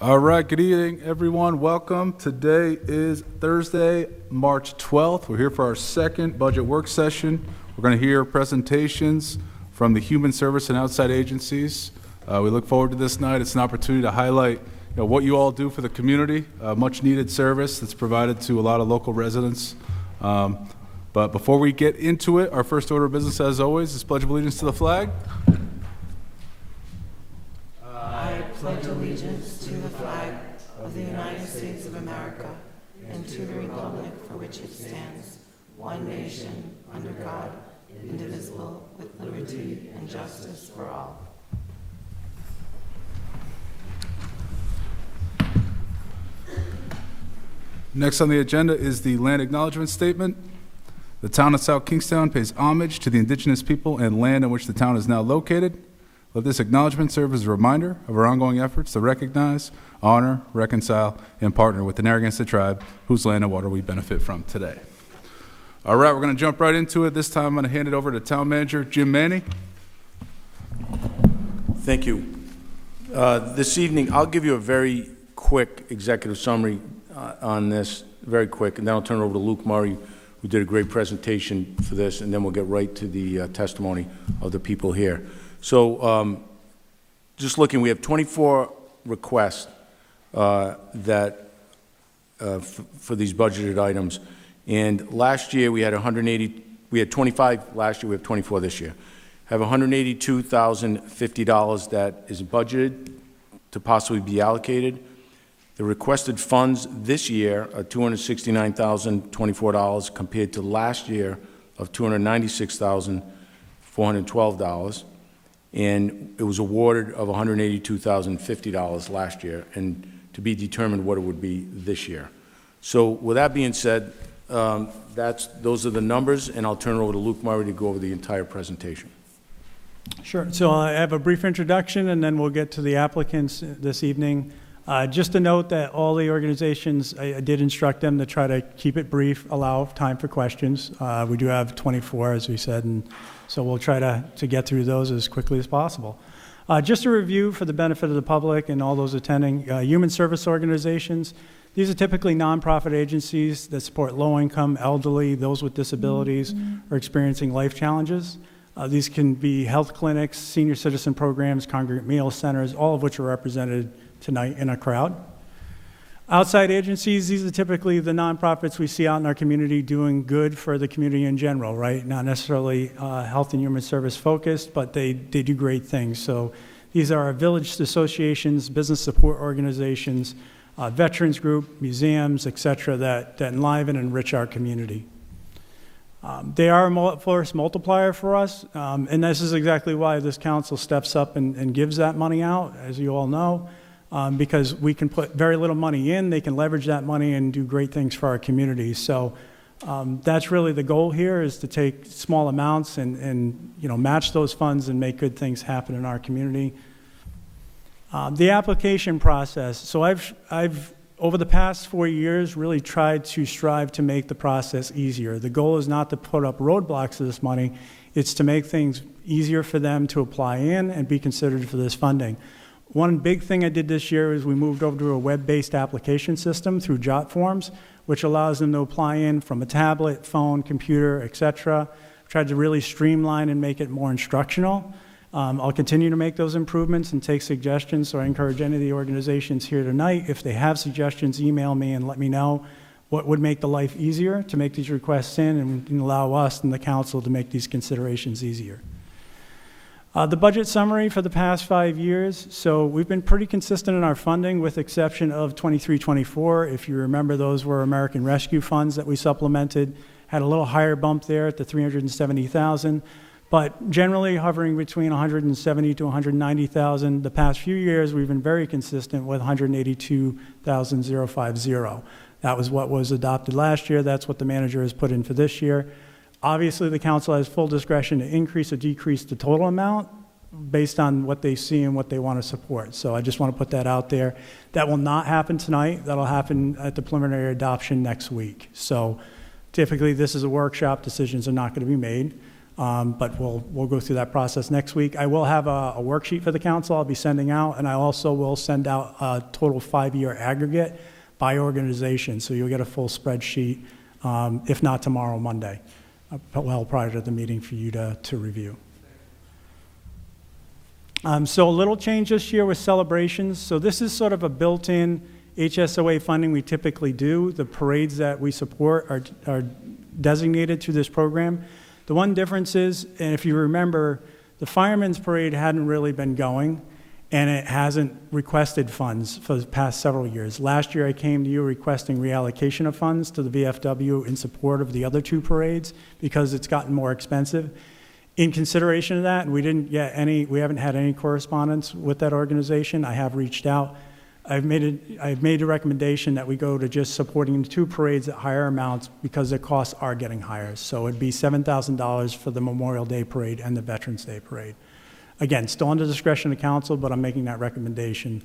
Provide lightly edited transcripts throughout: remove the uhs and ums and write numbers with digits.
All right, good evening, everyone. Welcome. Today is Thursday, March 12th. We're here for our second budget work session. We're going to hear presentations from the human service and outside agencies. We look forward to this night. It's an opportunity to highlight what you all do for the community, much needed service that's provided to a lot of local residents. But before we get into it, our first order of business, as always, is Pledge of Allegiance to the flag. I pledge allegiance to the flag of the United States of America and to the republic for which it stands, one nation, under God, indivisible, with liberty and justice for all. Next on the agenda is the land acknowledgement statement. The town of South Kingstown pays homage to the indigenous people and land on which the town is now located. Let this acknowledgement serve as a reminder of our ongoing efforts to recognize, honor, reconcile, and partner with the Narragansett tribe, whose land and water we benefit from today. All right, we're going to jump right into it. This time I'm going to hand it over to Town Manager Jim Manny. Thank you. This evening, I'll give you a very quick executive summary on this, very quick, and then I'll turn it over to Luke Murray, who did a great presentation for this, and then we'll get right to the testimony of the people here. So just looking, we have 24 requests for these budgeted items. And last year we had 180, we had 25 last year, we have 24 this year. Have $182,050 that is budgeted to possibly be allocated. The requested funds this year are $269,024 compared to last year of $296,412. And it was awarded of $182,050 last year, and to be determined what it would be this year. So with that being said, those are the numbers, and I'll turn it over to Luke Murray to go over the entire presentation. Sure. So I have a brief introduction, and then we'll get to the applicants this evening. Just to note that all the organizations, I did instruct them to try to keep it brief, allow time for questions. We do have 24, as we said, and so we'll try to get through those as quickly as possible. Just a review for the benefit of the public and all those attending. Human service organizations, these are typically nonprofit agencies that support low-income, elderly, those with disabilities, or experiencing life challenges. These can be health clinics, senior citizen programs, congregate meal centers, all of which are represented tonight in a crowd. Outside agencies, these are typically the nonprofits we see out in our community doing good for the community in general, right? Not necessarily health and human service focused, but they do great things. So these are our village associations, business support organizations, veterans group, museums, et cetera, that enliven and enrich our community. They are a force multiplier for us, and this is exactly why this council steps up and gives that money out, as you all know. Because we can put very little money in, they can leverage that money and do great things for our community. So that's really the goal here, is to take small amounts and match those funds and make good things happen in our community. The application process. So I've over the past 4 years really tried to strive to make the process easier. The goal is not to put up roadblocks to this money, it's to make things easier for them to apply in and be considered for this funding. One big thing I did this year is we moved over to a web-based application system through Jot Forms, which allows them to apply in from a tablet, phone, computer, etc. Tried to really streamline and make it more instructional. I'll continue to make those improvements and take suggestions, so I encourage any of the organizations here tonight, if they have suggestions, email me and let me know what would make the life easier to make these requests in and allow us and the council to make these considerations easier. The budget summary for the past 5 years. So we've been pretty consistent in our funding with exception of 23-24. If you remember, those were American Rescue funds that we supplemented. Had a little higher bump there at the $370,000, but generally hovering between $170,000 to $190,000. The past few years, we've been very consistent with $182,050. That was what was adopted last year. That's what the manager has put in for this year. Obviously, the council has full discretion to increase or decrease the total amount based on what they see and what they want to support. So I just want to put that out there. That will not happen tonight. That'll happen at the preliminary adoption next week. So typically, this is a workshop. Decisions are not going to be made. But we'll go through that process next week. I will have a worksheet for the council I'll be sending out, and I also will send out a total 5-year aggregate by organization, so you'll get a full spreadsheet, if not tomorrow, Monday, well, prior to the meeting for you to review. So a little change this year with celebrations. So this is sort of a built-in HSOA funding we typically do. The parades that we support are designated to this program. The one difference is, and if you remember, the Firemen's Parade hadn't really been going, and it hasn't requested funds for the past several years. Last year I came to you requesting reallocation of funds to the VFW in support of the other 2 parades because it's gotten more expensive. In consideration of that, and we haven't had any correspondence with that organization. I have reached out. I've made a recommendation that we go to just supporting the 2 parades at higher amounts because their costs are getting higher. So it'd be $7,000 for the Memorial Day Parade and the Veterans Day Parade. Again, still under discretion of council, but I'm making that recommendation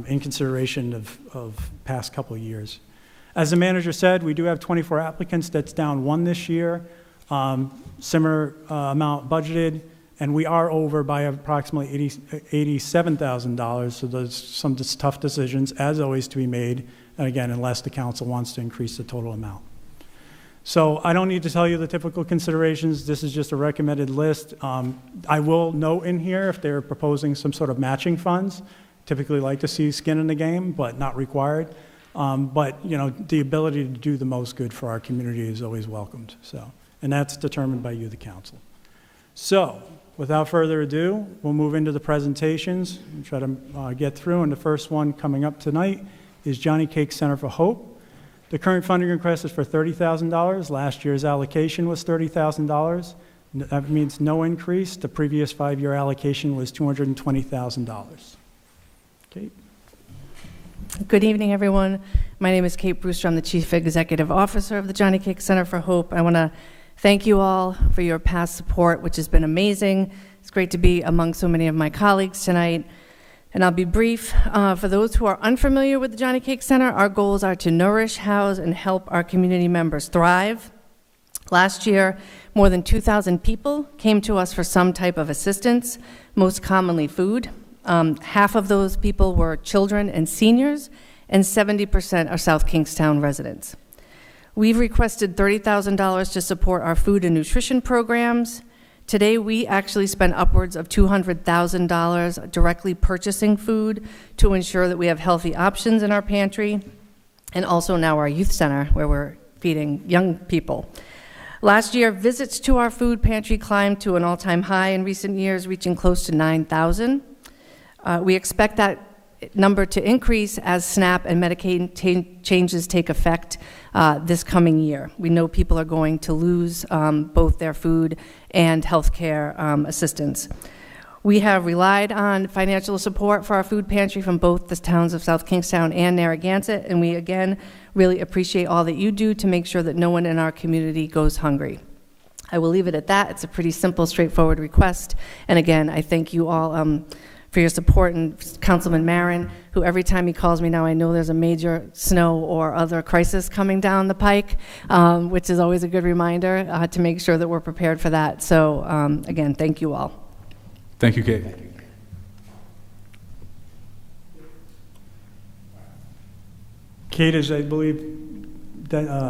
in consideration of past couple of years. As the manager said, we do have 24 applicants. That's down 1 this year. Similar amount budgeted, and we are over by approximately $87,000. So there's some tough decisions, as always, to be made. And again, unless the council wants to increase the total amount. So I don't need to tell you the typical considerations. This is just a recommended list. I will note in here if they're proposing some sort of matching funds. Typically like to see skin in the game, but not required. But the ability to do the most good for our community is always welcomed. So, and that's determined by you, the council. So, without further ado, we'll move into the presentations and try to get through. And the first one coming up tonight is Johnny Cake Center for Hope. The current funding request is for $30,000. Last year's allocation was $30,000. That means no increase. The previous 5-year allocation was $220,000. Kate? Good evening, everyone. My name is Kate Brewster. I'm the Chief Executive Officer of the Johnny Cake Center for Hope. I want to thank you all for your past support, which has been amazing. It's great to be among so many of my colleagues tonight. And I'll be brief. For those who are unfamiliar with the Johnny Cake Center, our goals are to nourish, house, and help our community members thrive. Last year, more than 2,000 people came to us for some type of assistance, most commonly food. Half of those people were children and seniors, and 70% are South Kingstown residents. We've requested $30,000 to support our food and nutrition programs. Today, we actually spent upwards of $200,000 directly purchasing food to ensure that we have healthy options in our pantry, and also now our youth center where we're feeding young people. Last year, visits to our food pantry climbed to an all-time high in recent years, reaching close to 9,000. We expect that number to increase as SNAP and Medicaid changes take effect this coming year. We know people are going to lose both their food and health care assistance. We have relied on financial support for our food pantry from both the towns of South Kingstown and Narragansett, and we again really appreciate all that you do to make sure that no one in our community goes hungry. I will leave it at that. It's a pretty simple, straightforward request, and again, I thank you all for your support, and Councilman Marin, who every time he calls me now, I know there's a major snow or other crisis coming down the pike, which is always a good reminder to make sure that we're prepared for that. So again, thank you all. Thank you, Kate. Kate is, I believe,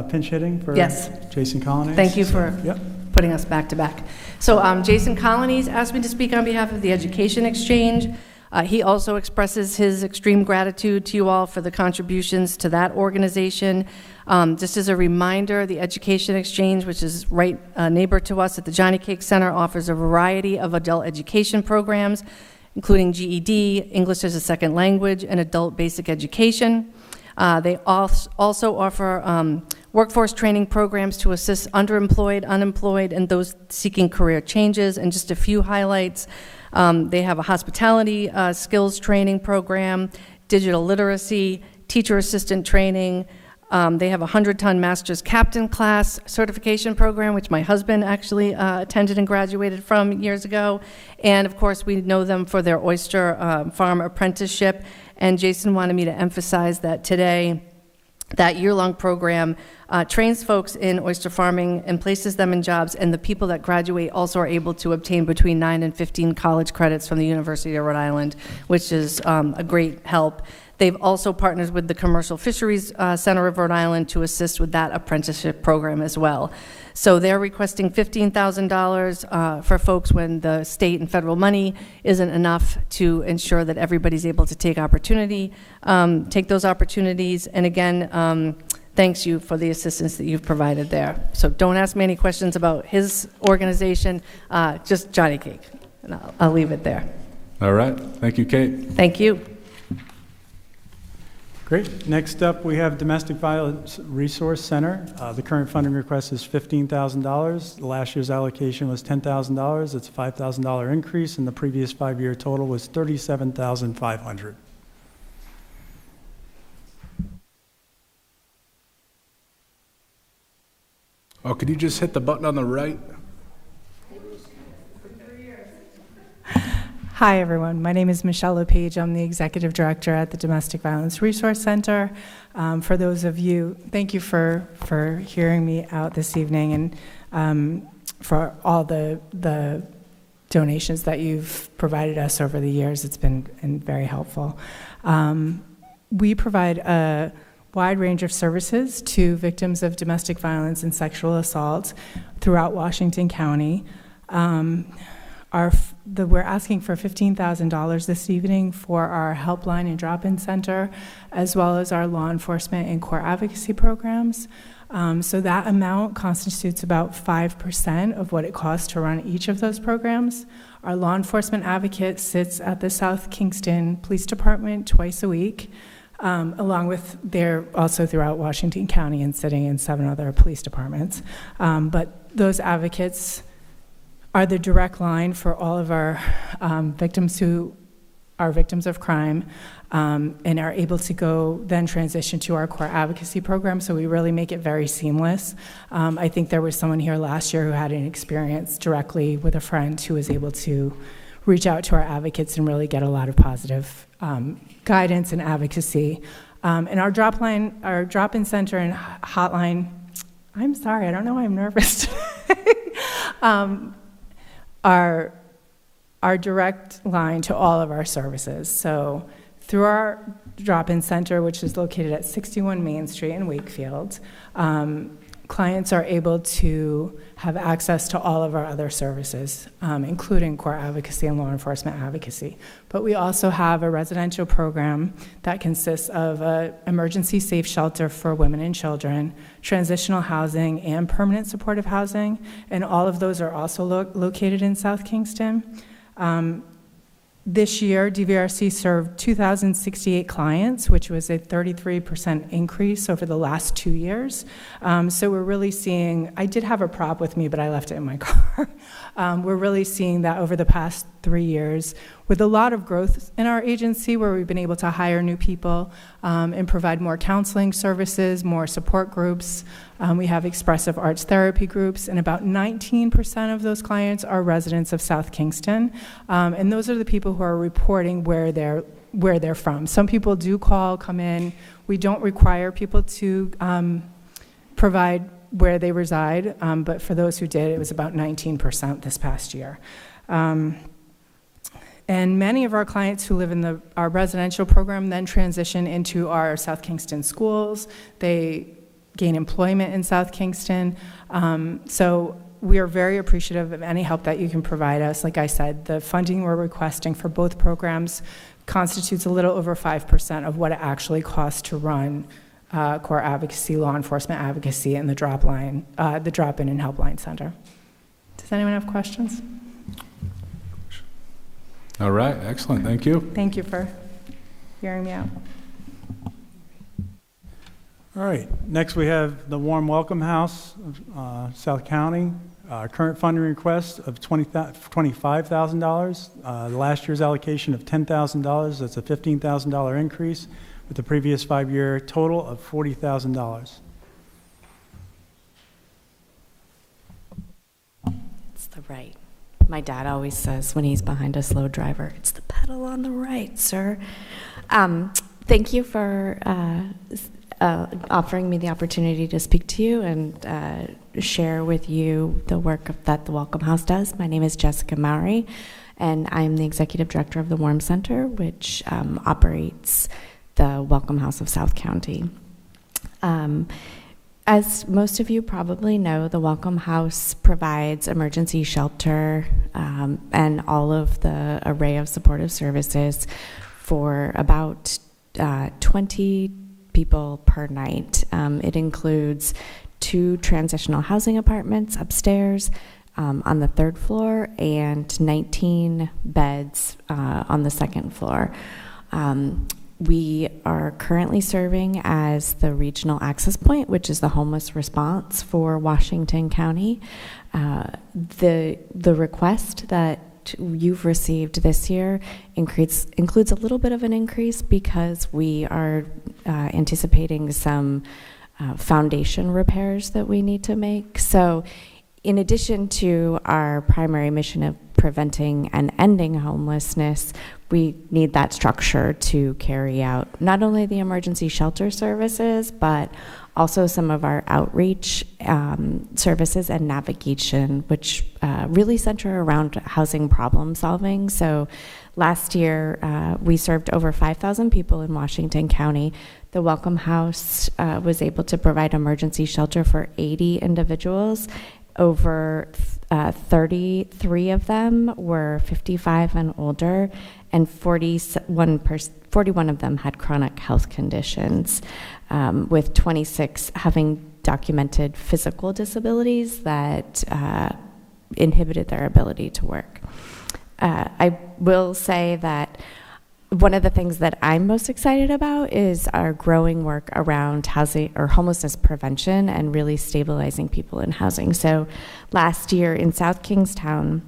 pinch hitting for Yes. Jason Colonnese. Thank you for Yep. putting us back to back. So Jason Colonnese asked me to speak on behalf of the Education Exchange. He also expresses his extreme gratitude to you all for the contributions to that organization. Just as a reminder, the Education Exchange, which is right neighbor to us at the Johnny Cake Center, offers a variety of adult education programs, including GED, English as a second language, and adult basic education. They also offer workforce training programs to assist underemployed, unemployed, and those seeking career changes. And just a few highlights, they have a hospitality skills training program, digital literacy, teacher assistant training. They have a 100-ton master's captain class certification program, which my husband actually attended and graduated from years ago. And of course, we know them for their oyster farm apprenticeship. And Jason wanted me to emphasize that today That year-long program trains folks in oyster farming and places them in jobs, and the people that graduate also are able to obtain between 9 and 15 college credits from the University of Rhode Island, which is a great help. They've also partnered with the Commercial Fisheries Center of Rhode Island to assist with that apprenticeship program as well. So they're requesting $15,000 for folks when the state and federal money isn't enough to ensure that everybody's able to take those opportunities. And again, thanks you for the assistance that you've provided there. So don't ask me any questions about his organization, just Johnny Cake. And I'll leave it there. All right. Thank you, Kate. Thank you. Great. Next up, we have Domestic Violence Resource Center. The current funding request is $15,000. Last year's allocation was $10,000. It's a $5,000 increase, and the previous 5-year total was $37,500. Oh, could you just hit the button on the right? Hi, everyone. My name is Michelle LePage. I'm the Executive Director at the Domestic Violence Resource Center. For those of you, thank you for hearing me out this evening and for all the donations that you've provided us over the years. It's been very helpful. We provide a wide range of services to victims of domestic violence and sexual assault throughout Washington County. We're asking for $15,000 this evening for our helpline and drop-in center, as well as our law enforcement and core advocacy programs. So that amount constitutes about 5% of what it costs to run each of those programs. Our law enforcement advocate sits at the South Kingston Police Department twice a week, along with they're also throughout Washington County and sitting in 7 other police departments. But those advocates are the direct line for all of our victims who are victims of crime and are able to go then transition to our core advocacy program, so we really make it very seamless. I think there was someone here last year who had an experience directly with a friend who was able to reach out to our advocates and really get a lot of positive guidance and advocacy. And our drop-in center and hotline, I'm sorry, I don't know why I'm nervous today. Our direct line to all of our services. So through our drop-in center, which is located at 61 Main Street in Wakefield, clients are able to have access to all of our other services, including core advocacy and law enforcement advocacy. But we also have a residential program that consists of an emergency safe shelter for women and children, transitional housing, and permanent supportive housing, and all of those are also located in South Kingston. This year, DVRC served 2,068 clients, which was a 33% increase over the last 2 years. So we're really seeing, I did have a prop with me, but I left it in my car. We're really seeing that over the past 3 years with a lot of growth in our agency where we've been able to hire new people and provide more counseling services, more support groups. We have expressive arts therapy groups, and about 19% of those clients are residents of South Kingston. And those are the people who are reporting where they're from. Some people do come in. We don't require people to provide where they reside, but for those who did, it was about 19% this past year. And many of our clients who live in our residential program then transition into our South Kingston schools. They gain employment in South Kingston. So we are very appreciative of any help that you can provide us. Like I said, the funding we're requesting for both programs constitutes a little over 5% of what it actually costs to run core advocacy, law enforcement advocacy, and the drop-in and helpline center. Does anyone have questions? All right, excellent, thank you. Thank you for hearing me out. All right, next we have the Warm Welcome House of South County. Current funding request of $25,000. Last year's allocation of $10,000. That's a $15,000 increase with the previous 5-year total of $40,000. It's the right. My dad always says when he's behind a slow driver, it's the pedal on the right, sir. Thank you for offering me the opportunity to speak to you and share with you the work that the Welcome House does. My name is Jessica Mowry, and I'm the Executive Director of the Warm Center, which operates the Welcome House of South County. As most of you probably know, the Welcome House provides emergency shelter and all of the array of supportive services for about 20 people per night. It includes 2 transitional housing apartments upstairs on the 3rd floor and 19 beds on the 2nd floor. We are currently serving as the regional access point, which is the homeless response for Washington County. The request that you've received this year includes a little bit of an increase because we are anticipating some foundation repairs that we need to make. So in addition to our primary mission of preventing and ending homelessness, we need that structure to carry out not only the emergency shelter services, but also some of our outreach services and navigation, which really center around housing problem solving. So last year, we served over 5,000 people in Washington County. The Welcome House was able to provide emergency shelter for 80 individuals. Over 33 of them were 55 and older, and 41 of them had chronic health conditions, with 26 having documented physical disabilities that inhibited their ability to work. I will say that one of the things that I'm most excited about is our growing work around housing or homelessness prevention and really stabilizing people in housing. So last year in South Kingstown,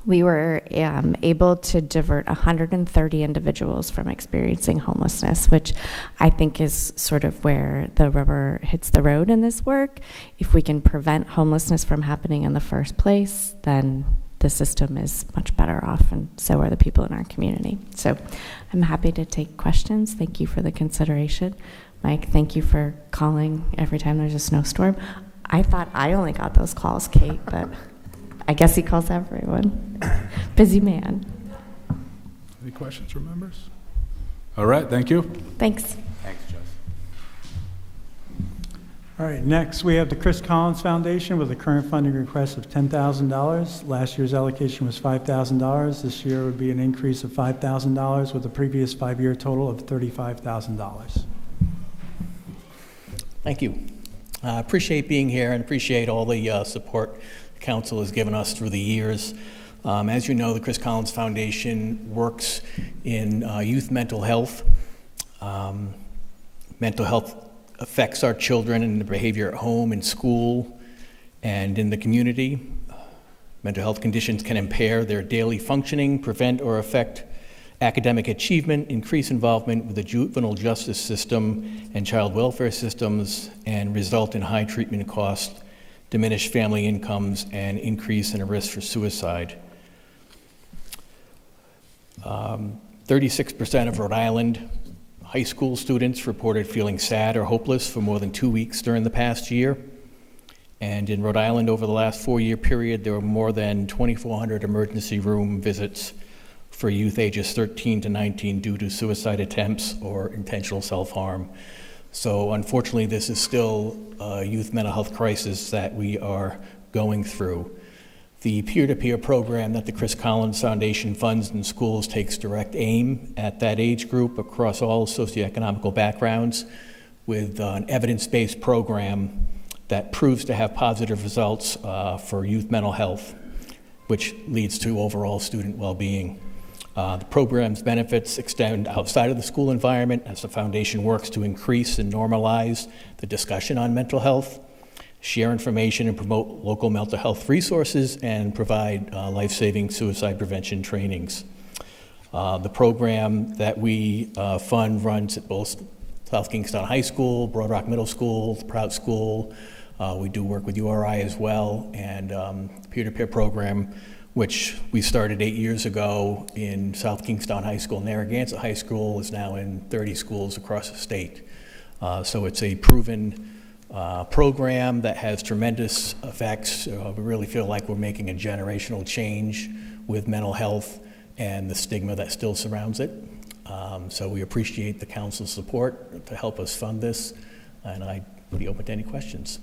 we were able to divert 130 individuals from experiencing homelessness, which I think is sort of where the rubber hits the road in this work. If we can prevent homelessness from happening in the first place, then the system is much better off, and so are the people in our community. So I'm happy to take questions. Thank you for the consideration. Mike, thank you for calling every time there's a snowstorm. I thought I only got those calls, Kate, but I guess he calls everyone. Busy man. Any questions from members? All right, thank you. Thanks. Thanks, Jess. All right, next we have the Chris Collins Foundation with a current funding request of $10,000. Last year's allocation was $5,000. This year would be an increase of $5,000 with a previous 5-year total of $35,000. Thank you. I appreciate being here and appreciate all the support the council has given us through the years. As you know, the Chris Collins Foundation works in youth mental health. Mental health affects our children and their behavior at home, in school, and in the community. Mental health conditions can impair their daily functioning, prevent or affect academic achievement, increase involvement with the juvenile justice system and child welfare systems, and result in high treatment costs, diminished family incomes, and increase in a risk for suicide. 36% of Rhode Island high school students reported feeling sad or hopeless for more than 2 weeks during the past year. And in Rhode Island, over the last 4-year period, there were more than 2,400 emergency room visits for youth ages 13 to 19 due to suicide attempts or intentional self-harm. So unfortunately, this is still a youth mental health crisis that we are going through. The peer-to-peer program that the Chris Collins Foundation funds in schools takes direct aim at that age group across all socioeconomical backgrounds with an evidence-based program that proves to have positive results for youth mental health, which leads to overall student well-being. The program's benefits extend outside of the school environment as the foundation works to increase and normalize the discussion on mental health, share information and promote local mental health resources, and provide life-saving suicide prevention trainings. The program that we fund runs at both South Kingstown High School, Broad Rock Middle School, Prout School. We do work with URI as well, and the peer-to-peer program, which we started 8 years ago in South Kingstown High School. Narragansett High School is now in 30 schools across the state. So it's a proven program that has tremendous effects. We really feel like we're making a generational change with mental health and the stigma that still surrounds it. So we appreciate the council's support to help us fund this, and I'd be open to any questions.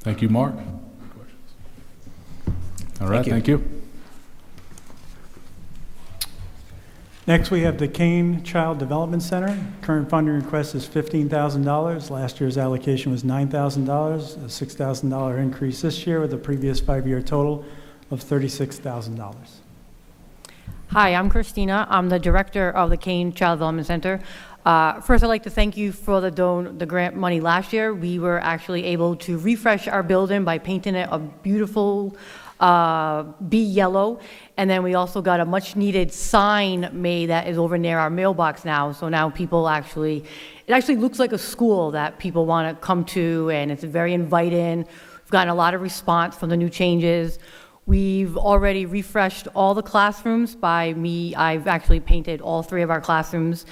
Thank you, Mark. All right, you. thank you. Next, we have the Kane Child Development Center. Current funding request is $15,000. Last year's allocation was $9,000, a $6,000 increase this year with a previous 5-year total of $36,000. Hi, I'm Christina. I'm the director of the Kane Child Development Center. First, I'd like to thank you for the grant money last year. We were actually able to refresh our building by painting it a beautiful bee yellow. And then we also got a much needed sign made that is over near our mailbox now. So now people it actually looks like a school that people want to come to, and it's very inviting. We've gotten a lot of response from the new changes. We've already refreshed all the classrooms by me. I've actually painted all 3 of our classrooms.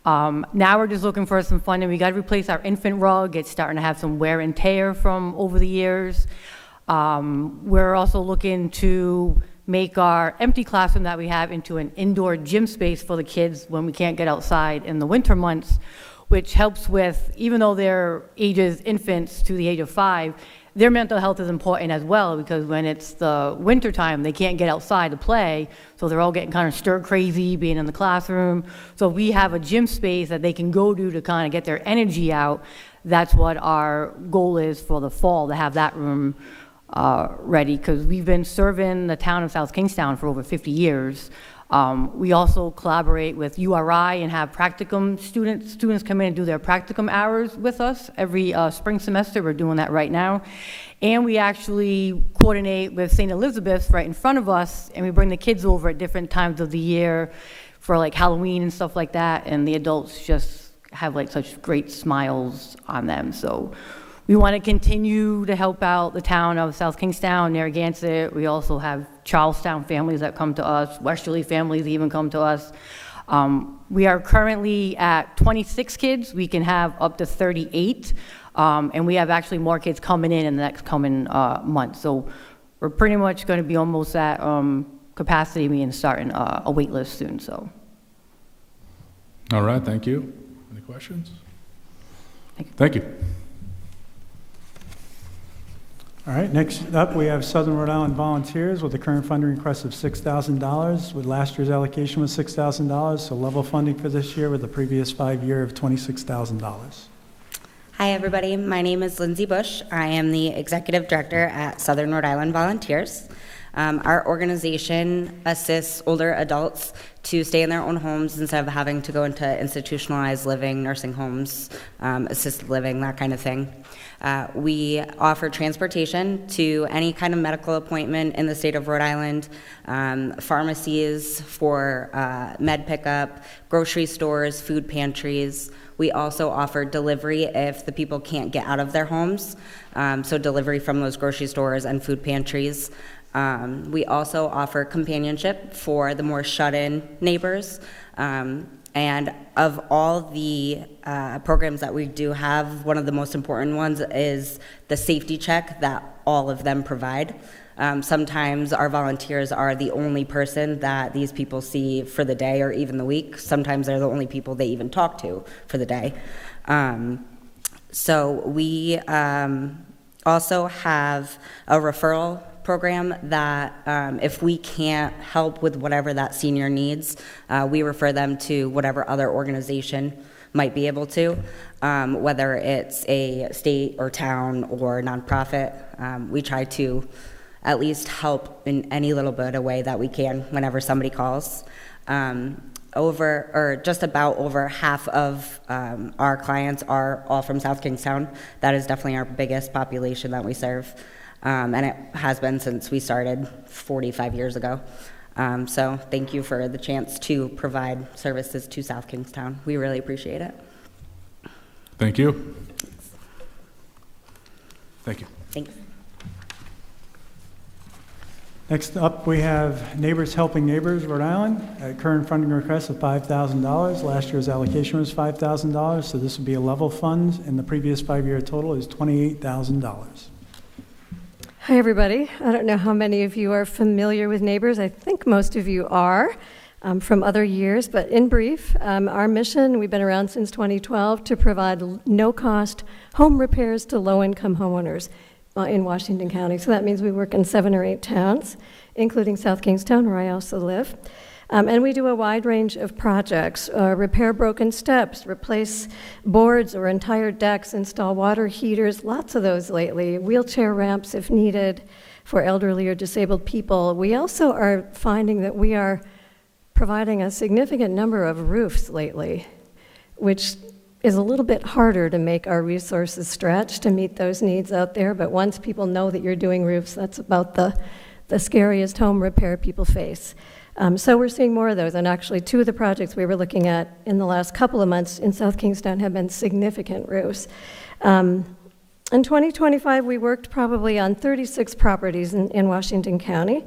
Now we're just looking for some funding. We got to replace our infant rug. It's starting to have some wear and tear from over the years. We're also looking to make our empty classroom that we have into an indoor gym space for the kids when we can't get outside in the winter months, which helps with, even though they're ages infants to the age of 5, their mental health is important as well, because when it's the winter time, they can't get outside to play, so they're all getting kind of stir crazy being in the classroom. So we have a gym space that they can go to kind of get their energy out. That's what our goal is for the fall, to have that room ready, because we've been serving the town of South Kingstown for over 50 years. We also collaborate with URI and have practicum students come in and do their practicum hours with us every spring semester. We're doing that right now. And we actually coordinate with St. Elizabeth's right in front of us, and we bring the kids over at different times of the year for like Halloween and stuff like that, and the adults just have like such great smiles on them. So we want to continue to help out the town of South Kingstown, Narragansett. We also have Charlestown families that come to us, Westerly families even come to us. We are currently at 26 kids. We can have up to 38, and we have actually more kids coming in the next coming month. So we're pretty much going to be almost at capacity, and starting a wait list soon. So. All right, thank you. Any questions? Thank you. All right, next up, we have Southern Rhode Island Volunteers with a current funding request of $6,000. With last year's allocation was $6,000, so level funding for this year with the previous 5-year of $26,000. Hi, everybody. My name is Lindsay Bush. I am the Executive Director at Southern Rhode Island Volunteers. Our organization assists older adults to stay in their own homes instead of having to go into institutionalized living, nursing homes, assisted living, that kind of thing. We offer transportation to any kind of medical appointment in the state of Rhode Island, pharmacies for med pickup, grocery stores, food pantries. We also offer delivery if the people can't get out of their homes, so delivery from those grocery stores and food pantries. We also offer companionship for the more shut-in neighbors. And of all the programs that we do have, one of the most important ones is the safety check that all of them provide. Sometimes our volunteers are the only person that these people see for the day or even the week. Sometimes they're the only people they even talk to for the day. So we also have a referral program that if we can't help with whatever that senior needs, we refer them to whatever other organization might be able to, whether it's a state or town or nonprofit. We try to at least help in any little bit of way that we can whenever somebody calls. Just about over half of our clients are all from South Kingstown. That is definitely our biggest population that we serve. And it has been since we started 45 years ago. So thank you for the chance to provide services to South Kingstown. We really appreciate it. Thank you. Thank you. Thanks. Next up, we have Neighbors Helping Neighbors, Rhode Island, at current funding request of $5,000. Last year's allocation was $5,000, so this would be a level fund, and the previous 5-year total is $28,000. Hi, everybody. I don't know how many of you are familiar with Neighbors. I think most of you are from other years, but in brief, our mission, we've been around since 2012, to provide no-cost home repairs to low-income homeowners in Washington County. So that means we work in 7 or 8 towns, including South Kingstown, where I also live. And we do a wide range of projects, repair broken steps, replace boards or entire decks, install water heaters, lots of those lately, wheelchair ramps if needed for elderly or disabled people. We also are finding that we are providing a significant number of roofs lately, which is a little bit harder to make our resources stretch to meet those needs out there. But once people know that you're doing roofs, that's about the scariest home repair people face. So we're seeing more of those, and actually 2 of the projects we were looking at in the last couple of months in South Kingstown have been significant roofs. In 2025, we worked probably on 36 properties in Washington County.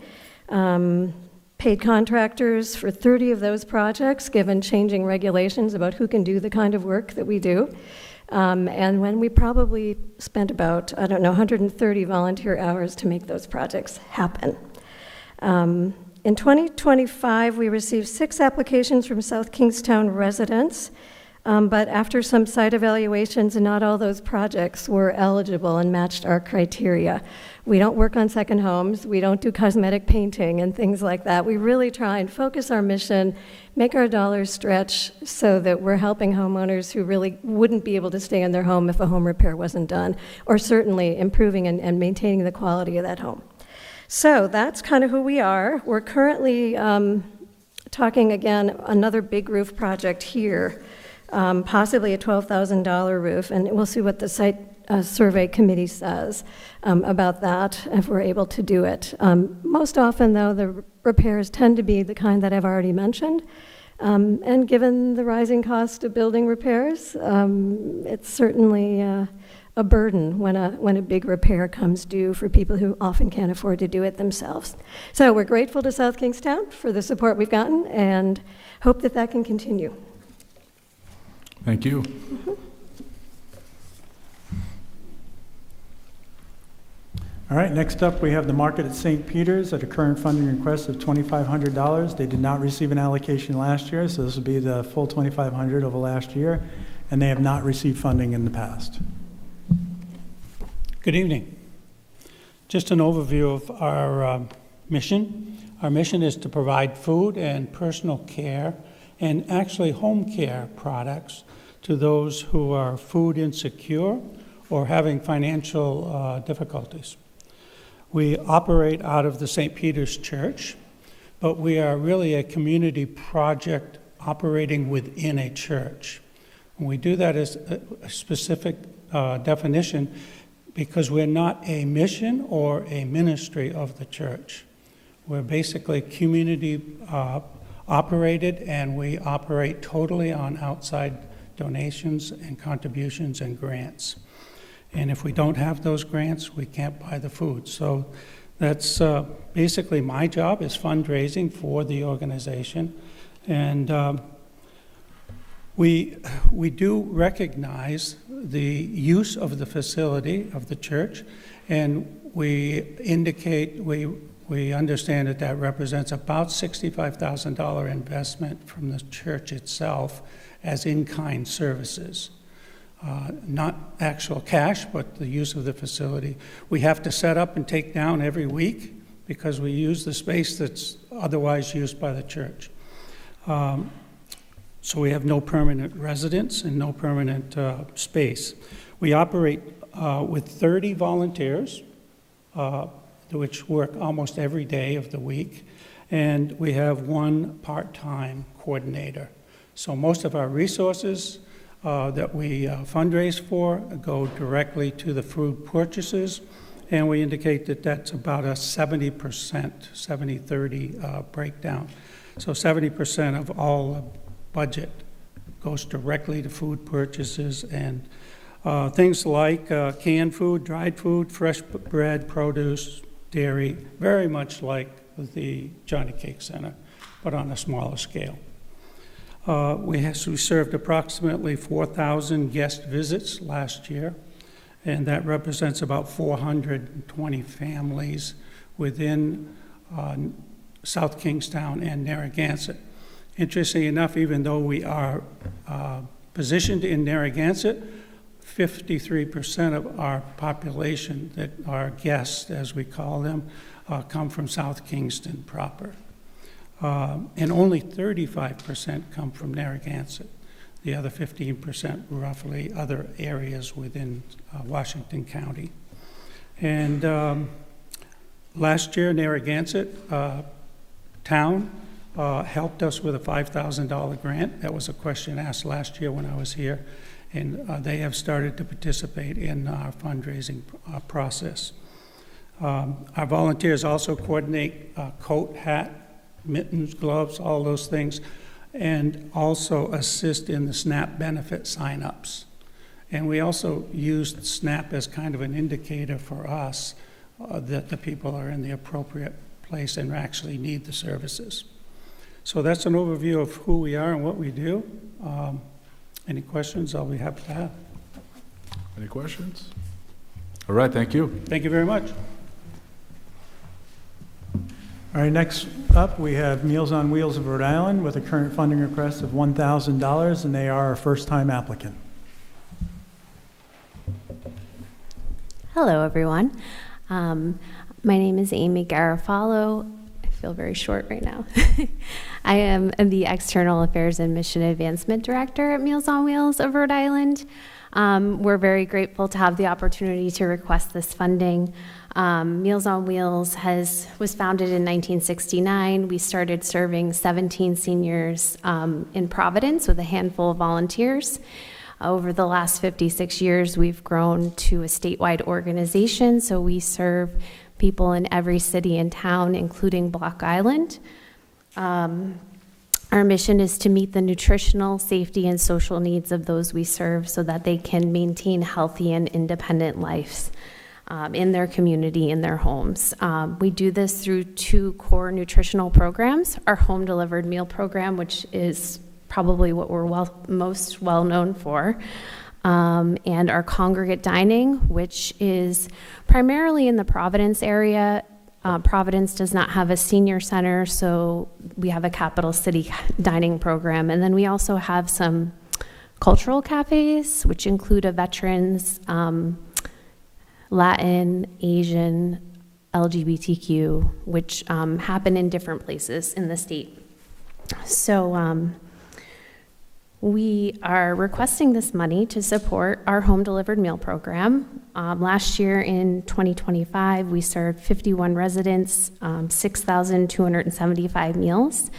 Paid contractors for 30 of those projects, given changing regulations about who can do the kind of work that we do. And when we probably spent about, 130 volunteer hours to make those projects happen. In 2025, we received 6 applications from South Kingstown residents, but after some site evaluations, not all those projects were eligible and matched our criteria. We don't work on second homes, we don't do cosmetic painting and things like that. We really try and focus our mission, make our dollars stretch so that we're helping homeowners who really wouldn't be able to stay in their home if a home repair wasn't done, or certainly improving and maintaining the quality of that home. So that's kind of who we are. We're currently talking again, another big roof project here, possibly a $12,000 roof, and we'll see what the site survey committee says about that, if we're able to do it. Most often, though, the repairs tend to be the kind that I've already mentioned. And given the rising cost of building repairs, it's certainly a burden when a big repair comes due for people who often can't afford to do it themselves. So we're grateful to South Kingstown for the support we've gotten and hope that that can continue. Thank you. All right, next up, we have the market at St. Peter's at a current funding request of $2,500. They did not receive an allocation last year, so this will be the full $2,500 over last year, and they have not received funding in the past. Good evening. Just an overview of our mission. Our mission is to provide food and personal care and actually home care products to those who are food insecure or having financial difficulties. We operate out of the St. Peter's Church, but we are really a community project operating within a church. And we do that as a specific definition because we're not a mission or a ministry of the church. We're basically community operated, and we operate totally on outside donations and contributions and grants. And if we don't have those grants, we can't buy the food. So that's basically my job, is fundraising for the organization. And we do recognize the use of the facility of the church, and we indicate, we understand that that represents about $65,000 investment from the church itself as in-kind services. Not actual cash, but the use of the facility. We have to set up and take down every week because we use the space that's otherwise used by the church. So we have no permanent residence and no permanent space. We operate with 30 volunteers, which work almost every day of the week, and we have 1 part-time coordinator. So most of our resources that we fundraise for go directly to the food purchases, and we indicate that that's about a 70%, 70-30 breakdown. So 70% of all budget goes directly to food purchases and things like canned food, dried food, fresh bread, produce, dairy, very much like the Johnny Cake Center, but on a smaller scale. We served approximately 4,000 guest visits last year, and that represents about 420 families within South Kingstown and Narragansett. Interestingly enough, even though we are positioned in Narragansett, 53% of our population, that are guests, as we call them, come from South Kingston proper. And only 35% come from Narragansett. The other 15% roughly other areas within Washington County. And last year, Narragansett town helped us with a $5,000 grant. That was a question asked last year when I was here. And they have started to participate in our fundraising process. Our volunteers also coordinate coat, hat, mittens, gloves, all those things, and also assist in the SNAP benefit sign-ups. And we also used SNAP as kind of an indicator for us that the people are in the appropriate place and actually need the services. So that's an overview of who we are and what we do. Any questions? I'll be happy to have. Any questions? All right, thank you. Thank you very much. All right, next up, we have Meals on Wheels of Rhode Island with a current funding request of $1,000, and they are our first-time applicant. Hello, everyone. My name is Amy Garofalo. I feel very short right now. I am the External Affairs and Mission Advancement Director at Meals on Wheels of Rhode Island. We're very grateful to have the opportunity to request this funding. Meals on Wheels was founded in 1969. We started serving 17 seniors in Providence with a handful of volunteers. Over the last 56 years, we've grown to a statewide organization, so we serve people in every city and town, including Block Island. Our mission is to meet the nutritional, safety, and social needs of those we serve so that they can maintain healthy and independent lives in their community, in their homes. We do this through two core nutritional programs: our home delivered meal program, which is probably what we're most well known for, and our congregate dining, which is primarily in the Providence area. Providence does not have a senior center, so we have a capital city dining program. And then we also have some cultural cafes, which include a veterans, Latin, Asian, LGBTQ, which happen in different places in the state. So we are requesting this money to support our home delivered meal program. Last year in 2025, we served 51 residents, 6,275 meals.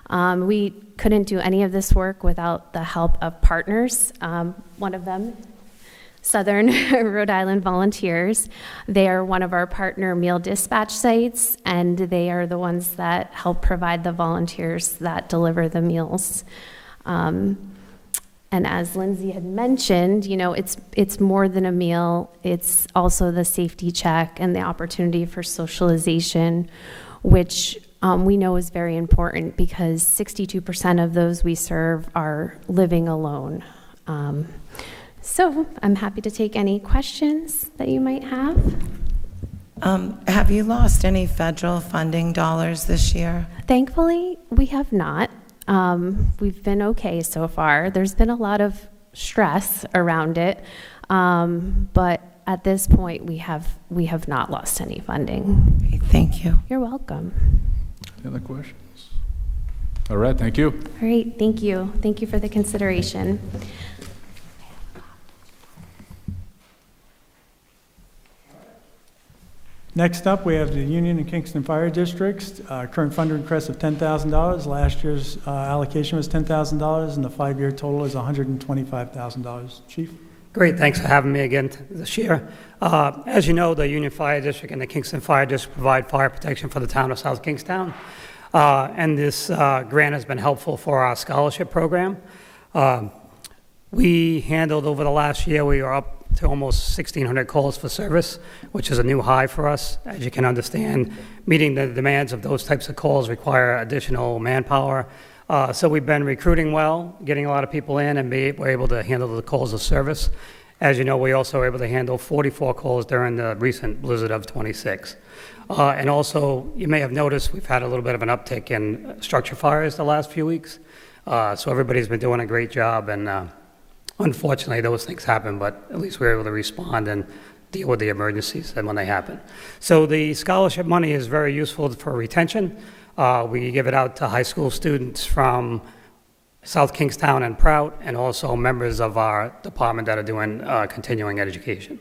We couldn't do any of this work without the help of partners. One of them, Southern Rhode Island Volunteers. They are one of our partner meal dispatch sites, and they are the ones that help provide the volunteers that deliver the meals. And as Lindsay had mentioned, you know, it's more than a meal. It's also the safety check and the opportunity for socialization, which we know is very important because 62% of those we serve are living alone. So I'm happy to take any questions that you might have. Have you lost any federal funding dollars this year? Thankfully, we have not. We've been okay so far. There's been a lot of stress around it, but at this point, we have not lost any funding. Okay, thank you. You're welcome. Any other questions? All right, thank you. All right, thank you. Thank you for the consideration. Next up, we have the Union and Kingston Fire Districts. Current funding request of $10,000. Last year's allocation was $10,000, and the 5-year total is $125,000. Chief? Great, thanks for having me again this year. As you know, the Union Fire District and the Kingston Fire District provide fire protection for the town of South Kingstown. And this grant has been helpful for our scholarship program. We handled over the last year, we were up to almost 1,600 calls for service, which is a new high for us. As you can understand, meeting the demands of those types of calls require additional manpower. So we've been recruiting well, getting a lot of people in, and we're able to handle the calls of service. As you know, we also were able to handle 44 calls during the recent blizzard of 26. And also, you may have noticed we've had a little bit of an uptick in structure fires the last few weeks. So everybody's been doing a great job, and unfortunately, those things happen, but at least we're able to respond and deal with the emergencies and when they happen. So the scholarship money is very useful for retention. We give it out to high school students from South Kingstown and Prout, and also members of our department that are doing continuing education.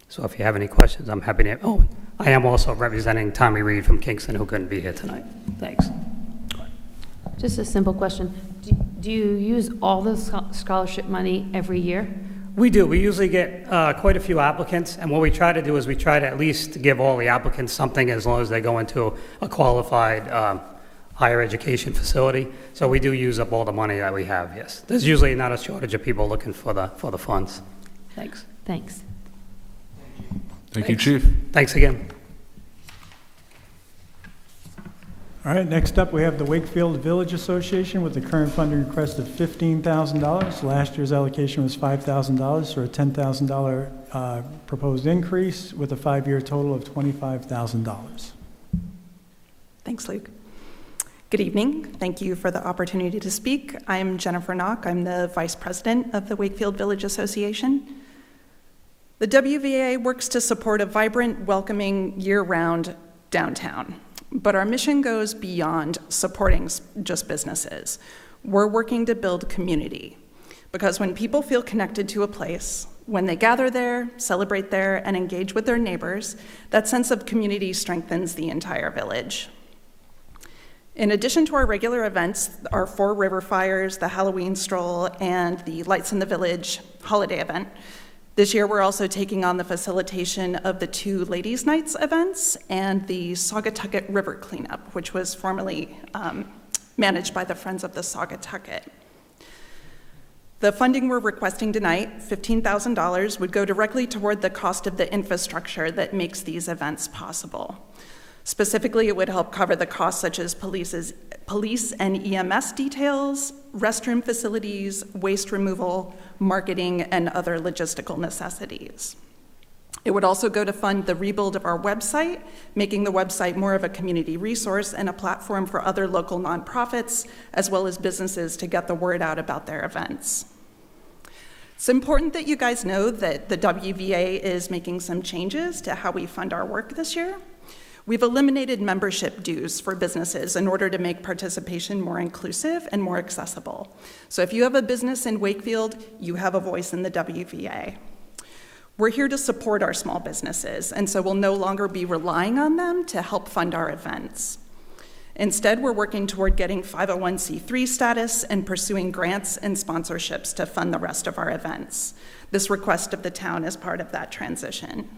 So if you have any questions, I'm happy to. Oh, I am also representing Tommy Reed from Kingston, who couldn't be here tonight. Thanks. Just a simple question. Do you use all the scholarship money every year? We do. We usually get quite a few applicants, and what we try to do is we try to at least give all the applicants something as long as they go into a qualified higher education facility. So we do use up all the money that we have, yes. There's usually not a shortage of people looking for the funds. Thanks. Thanks. Thank you, Chief. Thanks again. All right, next up, we have the Wakefield Village Association with the current funding request of $15,000. Last year's allocation was $5,000, so a $10,000 proposed increase with a 5-year total of $25,000. Thanks, Luke. Good evening. Thank you for the opportunity to speak. I'm Jennifer Knock. I'm the Vice President of the Wakefield Village Association. The WVA works to support a vibrant, welcoming, year-round downtown. But our mission goes beyond supporting just businesses. We're working to build community. Because when people feel connected to a place, when they gather there, celebrate there, and engage with their neighbors, that sense of community strengthens the entire village. In addition to our regular events, our 4 river fires, the Halloween stroll, and the Lights in the Village holiday event, this year we're also taking on the facilitation of the 2 Ladies' Nights events and the Saugatucket River cleanup, which was formerly managed by the Friends of the Saugatucket. The funding we're requesting tonight, $15,000, would go directly toward the cost of the infrastructure that makes these events possible. Specifically, it would help cover the costs such as police and EMS details, restroom facilities, waste removal, marketing, and other logistical necessities. It would also go to fund the rebuild of our website, making the website more of a community resource and a platform for other local nonprofits, as well as businesses to get the word out about their events. It's important that you guys know that the WVA is making some changes to how we fund our work this year. We've eliminated membership dues for businesses in order to make participation more inclusive and more accessible. So if you have a business in Wakefield, you have a voice in the WVA. We're here to support our small businesses, and so we'll no longer be relying on them to help fund our events. Instead, we're working toward getting 501c3 status and pursuing grants and sponsorships to fund the rest of our events. This request of the town is part of that transition.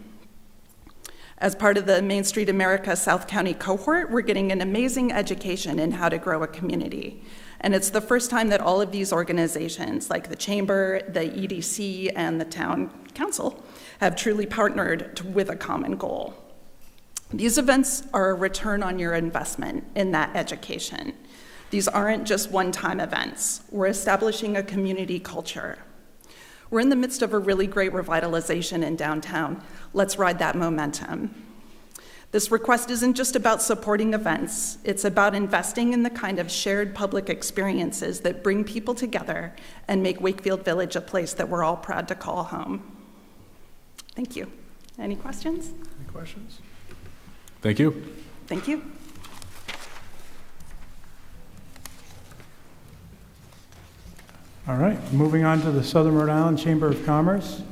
As part of the Main Street America South County cohort, we're getting an amazing education in how to grow a community. And it's the first time that all of these organizations, like the Chamber, the EDC, and the Town Council, have truly partnered with a common goal. These events are a return on your investment in that education. These aren't just one-time events. We're establishing a community culture. We're in the midst of a really great revitalization in downtown. Let's ride that momentum. This request isn't just about supporting events. It's about investing in the kind of shared public experiences that bring people together and make Wakefield Village a place that we're all proud to call home. Thank you. Any questions? Any questions? Thank you. Thank you. All right, moving on to the Southern Rhode Island Chamber of Commerce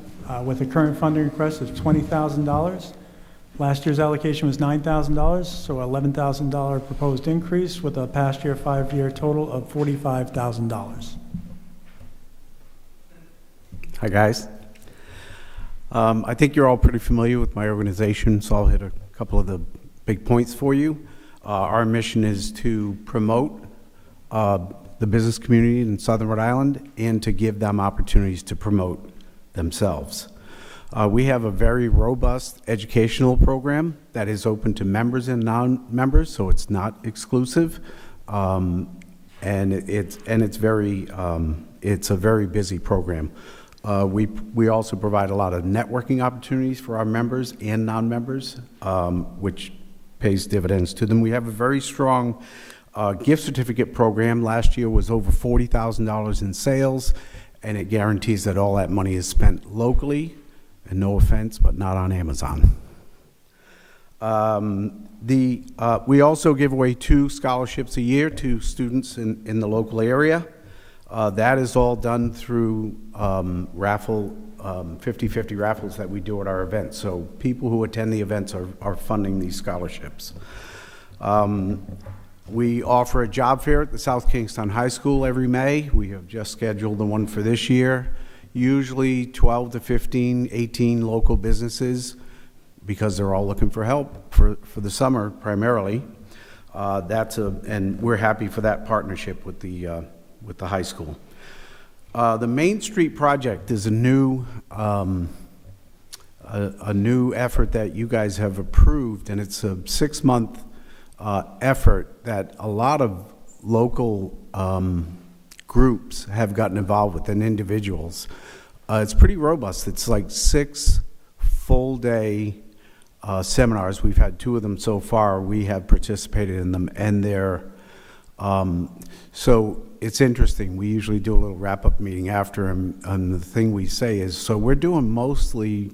with a current funding request of $20,000. Last year's allocation was $9,000, so $11,000 proposed increase with a past year 5-year total of $45,000. Hi, guys. I think you're all pretty familiar with my organization, so I'll hit a couple of the big points for you. Our mission is to promote the business community in Southern Rhode Island and to give them opportunities to promote themselves. We have a very robust educational program that is open to members and non-members, so it's not exclusive. And it's a very busy program. We also provide a lot of networking opportunities for our members and non-members, which pays dividends to them. We have a very strong gift certificate program. Last year was over $40,000 in sales, and it guarantees that all that money is spent locally, and no offense, but not on Amazon. We also give away 2 scholarships a year to students in the local area. That is all done through raffle, 50-50 raffles that we do at our events. So people who attend the events are funding these scholarships. We offer a job fair at the South Kingstown High School every May. We have just scheduled the one for this year. Usually 12 to 15, 18 local businesses, because they're all looking for help for the summer primarily. And we're happy for that partnership with the high school. The Main Street project is a new effort that you guys have approved, and it's a 6-month effort that a lot of local groups have gotten involved with, and individuals. It's pretty robust. It's like 6 full-day seminars. We've had 2 of them so far. We have participated in them, and they're so it's interesting. We usually do a little wrap-up meeting after, and the thing we say is, so we're doing mostly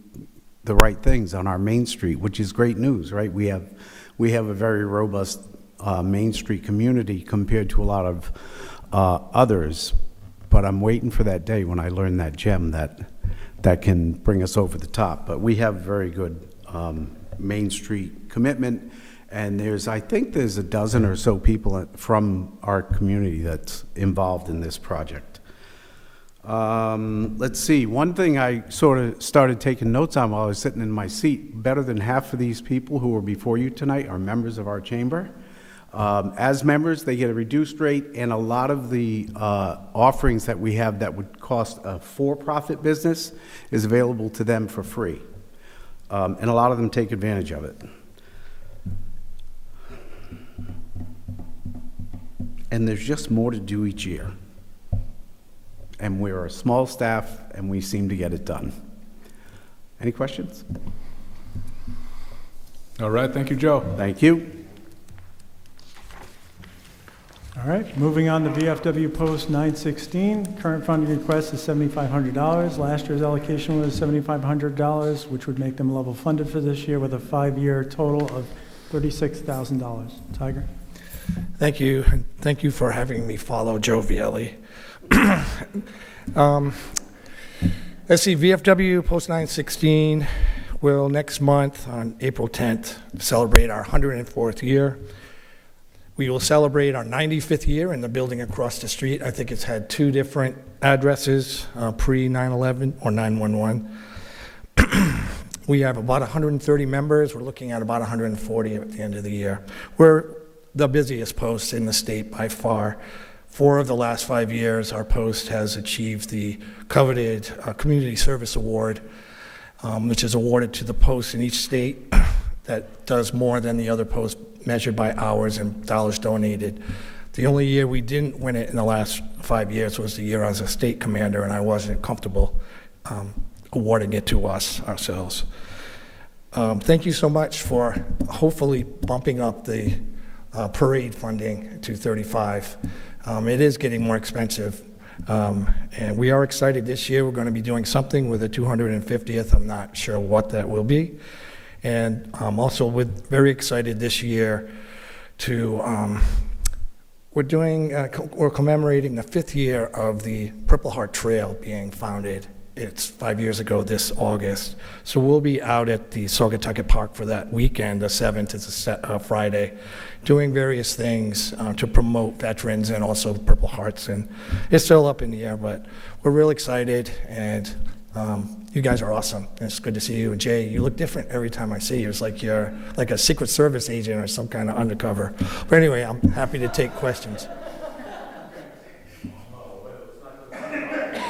the right things on our Main Street, which is great news, right? We have a very robust Main Street community compared to a lot of others, but I'm waiting for that day when I learn that gem that can bring us over the top. But we have very good Main Street commitment, and I think there's a dozen or so people from our community that's involved in this project. Let's see, one thing I sort of started taking notes on while I was sitting in my seat, better than half of these people who are before you tonight are members of our chamber. As members, they get a reduced rate, and a lot of the offerings that we have that would cost a for-profit business is available to them for free. And a lot of them take advantage of it. And there's just more to do each year. And we're a small staff, and we seem to get it done. Any questions? All right, thank you, Joe. Thank you. All right, moving on to VFW Post 916. Current funding request is $7,500. Last year's allocation was $7,500, which would make them level funded for this year with a 5-year total of $36,000. Tiger? Thank you. And thank you for having me follow Joe Vielli. Let's see, VFW Post 916 will next month on April 10th celebrate our 104th year. We will celebrate our 95th year in the building across the street. I think it's had 2 different addresses, pre-9/11 or 9/11. We have about 130 members. We're looking at about 140 at the end of the year. We're the busiest post in the state by far. 4 of the last 5 years, our post has achieved the coveted Community Service Award, which is awarded to the post in each state that does more than the other posts measured by hours and dollars donated. The only year we didn't win it in the last 5 years was the year I was a state commander, and I wasn't comfortable awarding it to us ourselves. Thank you so much for hopefully bumping up the parade funding to 35. It is getting more expensive, and we are excited this year. We're going to be doing something with the 250th. I'm not sure what that will be. And also very excited this year to, we're commemorating the 5th year of the Purple Heart Trail being founded. It's 5 years ago this August. So we'll be out at the Saugatucket Park for that weekend. The 7th is a Friday, doing various things to promote veterans and also Purple Hearts. And it's still up in the air, but we're really excited, and you guys are awesome. It's good to see you. And Jay, you look different every time I see you. It's like you're like a Secret Service agent or some kind of undercover. But anyway, I'm happy to take questions.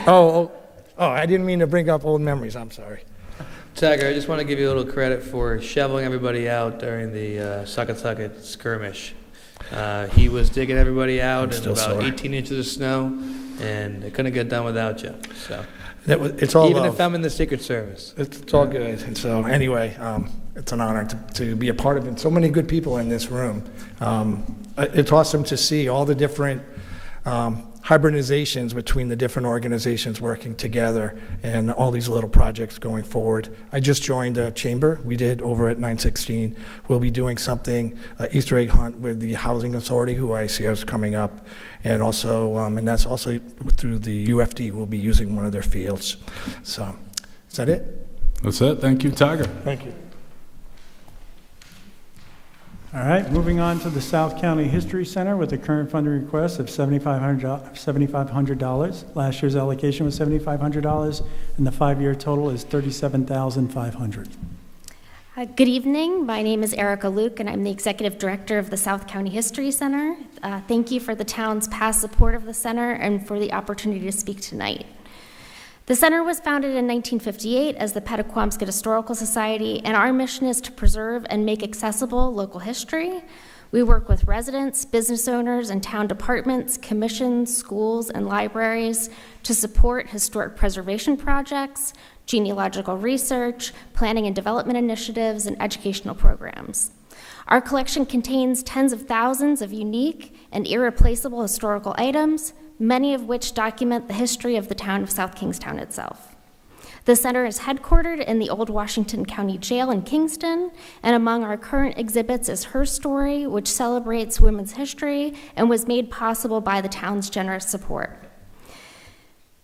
Oh, I didn't mean to bring up old memories. I'm sorry. Tiger, I just want to give you a little credit for shoveling everybody out during the Sucket skirmish. He was digging everybody out in about 18 inches of snow, and it couldn't get done without you. So It's all even love. if I'm in the Secret Service. It's all good. And so anyway, it's an honor to be a part of it. So many good people in this room. It's awesome to see all the different hybridizations between the different organizations working together and all these little projects going forward. I just joined a chamber we did over at 916. We'll be doing something, Easter egg hunt with the Housing Authority, who I see is coming up. And also, and that's also through the UFD, we'll be using one of their fields. So, is that it? That's it. Thank you, Tiger. Thank you. All right, moving on to the South County History Center with a current funding request of $7,500. Last year's allocation was $7,500, and the 5-year total is $37,500. Good evening. My name is Erica Luke, and I'm the Executive Director of the South County History Center. Thank you for the town's past support of the center and for the opportunity to speak tonight. The center was founded in 1958 as the Pettaquamscut Historical Society, and our mission is to preserve and make accessible local history. We work with residents, business owners, and town departments, commissions, schools, and libraries to support historic preservation projects, genealogical research, planning and development initiatives, and educational programs. Our collection contains tens of thousands of unique and irreplaceable historical items, many of which document the history of the town of South Kingstown itself. The center is headquartered in the old Washington County Jail in Kingston, and among our current exhibits is Her Story, which celebrates women's history and was made possible by the town's generous support.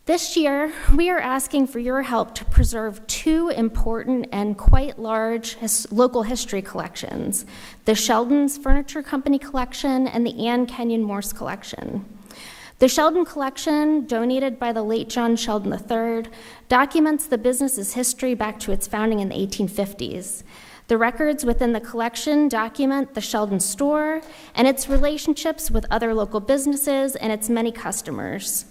This year, we are asking for your help to preserve two important and quite large local history collections, the Sheldon's Furniture Company collection and the Anne Kenyon Morse collection. The Sheldon collection, donated by the late John Sheldon III, documents the business's history back to its founding in the 1850s. The records within the collection document the Sheldon store and its relationships with other local businesses and its many customers.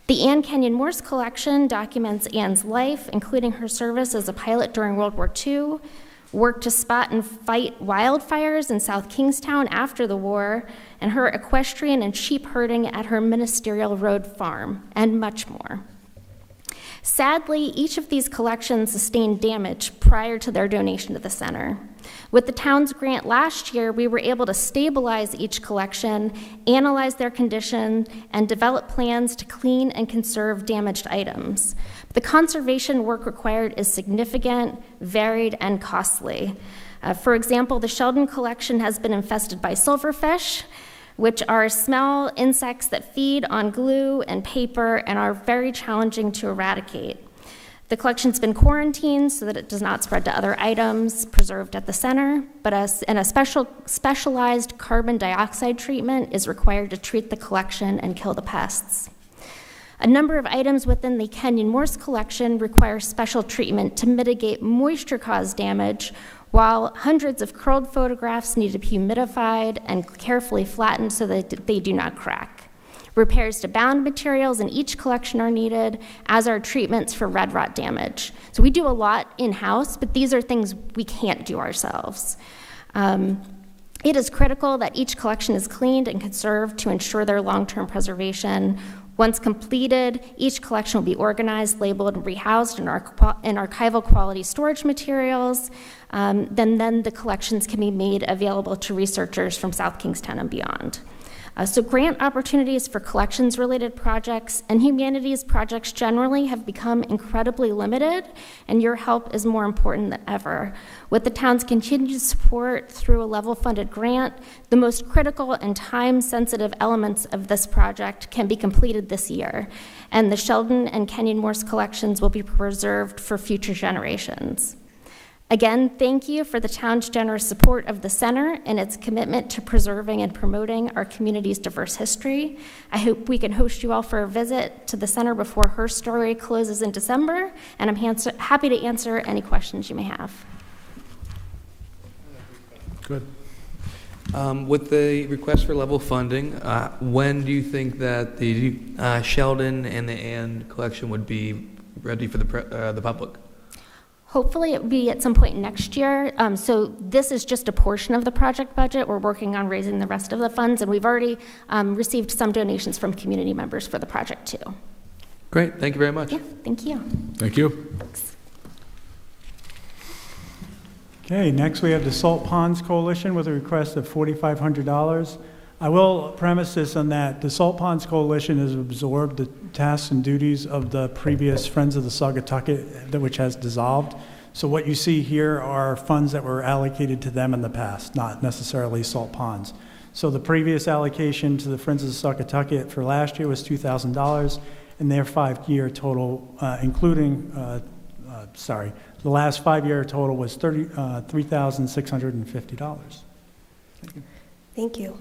The Anne Kenyon Morse collection documents Anne's life, including her service as a pilot during World War II, work to spot and fight wildfires in South Kingstown after the war, and her equestrian and sheep herding at her Ministerial Road farm, and much more. Sadly, each of these collections sustained damage prior to their donation to the center. With the town's grant last year, we were able to stabilize each collection, analyze their condition, and develop plans to clean and conserve damaged items. The conservation work required is significant, varied, and costly. For example, the Sheldon collection has been infested by silverfish, which are small insects that feed on glue and paper and are very challenging to eradicate. The collection's been quarantined so that it does not spread to other items preserved at the center, but a specialized carbon dioxide treatment is required to treat the collection and kill the pests. A number of items within the Kenyon Morse collection require special treatment to mitigate moisture-caused damage, while hundreds of curled photographs need to be humidified and carefully flattened so that they do not crack. Repairs to bound materials in each collection are needed, as are treatments for red rot damage. So we do a lot in-house, but these are things we can't do ourselves. It is critical that each collection is cleaned and conserved to ensure their long-term preservation. Once completed, each collection will be organized, labeled, and rehoused in archival quality storage materials. Then the collections can be made available to researchers from South Kingstown and beyond. So grant opportunities for collections-related projects and humanities projects generally have become incredibly limited, and your help is more important than ever. With the town's continued support through a level-funded grant, the most critical and time-sensitive elements of this project can be completed this year, and the Sheldon and Kenyon Morse collections will be preserved for future generations. Again, thank you for the town's generous support of the center and its commitment to preserving and promoting our community's diverse history. I hope we can host you all for a visit to the center before Her Story closes in December, and I'm happy to answer any questions you may have. Good. With the request for level funding, when do you think that the Sheldon and the Anne collection would be ready for the public? Hopefully it will be at some point next year. So this is just a portion of the project budget. We're working on raising the rest of the funds, and we've already received some donations from community members for the project too. Great, thank you very much. Yeah, thank you. Thank you. Okay, next we have the Salt Ponds Coalition with a request of $4,500. I will premise this on that the Salt Ponds Coalition has absorbed the tasks and duties of the previous Friends of the Saugatucket, which has dissolved. So what you see here are funds that were allocated to them in the past, not necessarily Salt Ponds. So the previous allocation to the Friends of the Saugatucket for last year was $2,000, and their 5-year total, the last 5-year total was $3,650. Thank you. Thank you.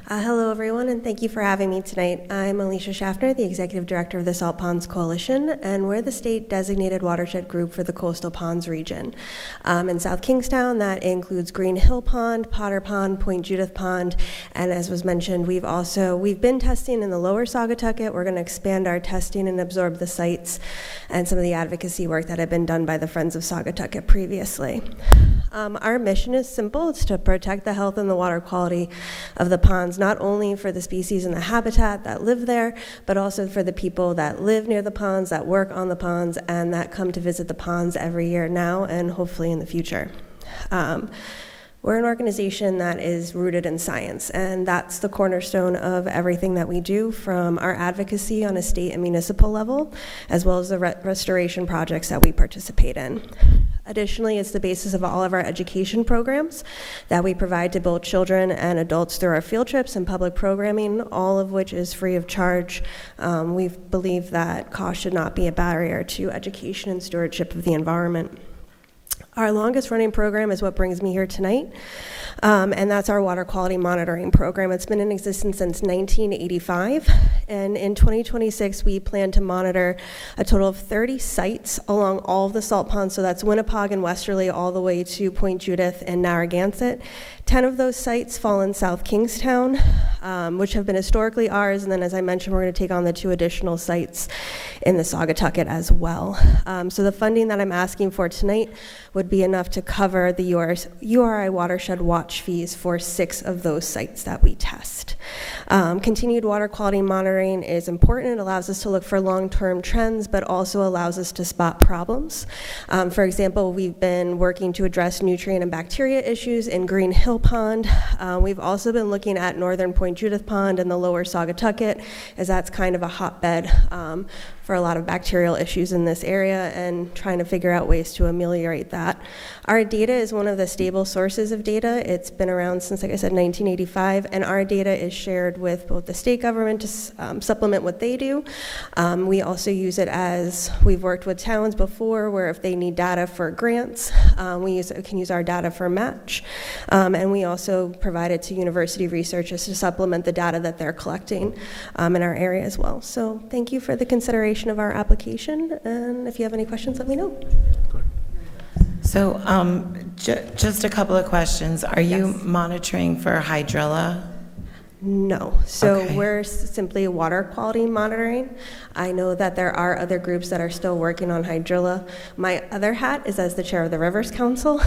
Hello, everyone, and thank you for having me tonight. I'm Alicia Schaffner, the Executive Director of the Salt Ponds Coalition, and we're the state-designated watershed group for the Coastal Ponds region. In South Kingstown, that includes Green Hill Pond, Potter Pond, Point Judith Pond, and as was mentioned, we've been testing in the lower Saugatucket. We're going to expand our testing and absorb the sites and some of the advocacy work that had been done by the Friends of Saugatucket previously. Our mission is simple. It's to protect the health and the water quality of the ponds, not only for the species and the habitat that live there, but also for the people that live near the ponds, that work on the ponds, and that come to visit the ponds every year now and hopefully in the future. We're an organization that is rooted in science, and that's the cornerstone of everything that we do, from our advocacy on a state and municipal level, as well as the restoration projects that we participate in. Additionally, it's the basis of all of our education programs that we provide to both children and adults through our field trips and public programming, all of which is free of charge. We believe that cost should not be a barrier to education and stewardship of the environment. Our longest running program is what brings me here tonight, and that's our water quality monitoring program. It's been in existence since 1985, and in 2026 we plan to monitor a total of 30 sites along all of the salt ponds, so that's Winnipogue and Westerly all the way to Point Judith and Narragansett. 10 of those sites fall in South Kingstown, which have been historically ours, and then as I mentioned, we're going to take on the 2 additional sites in the Saugatucket as well. So the funding that I'm asking for tonight would be enough to cover the URI watershed watch fees for 6 of those sites that we test. Continued water quality monitoring is important. It allows us to look for long-term trends, but also allows us to spot problems. For example, we've been working to address nutrient and bacteria issues in Green Hill Pond. We've also been looking at northern Point Judith Pond and the lower Saugatucket, as that's kind of a hotbed for a lot of bacterial issues in this area, and trying to figure out ways to ameliorate that. Our data is one of the stable sources of data. It's been around since, like I said, 1985, and our data is shared with both the state government to supplement what they do. We also use it as, we've worked with towns before where if they need data for grants, we can use our data for match. And we also provide it to university researchers to supplement the data that they're collecting in our area as well. So thank you for the consideration of our application, and if you have any questions, let me know. So just a couple of questions. Are you monitoring for hydrilla? No. So we're simply water quality monitoring. I know that there are other groups that are still working on hydrilla. My other hat is as the chair of the Rivers Council.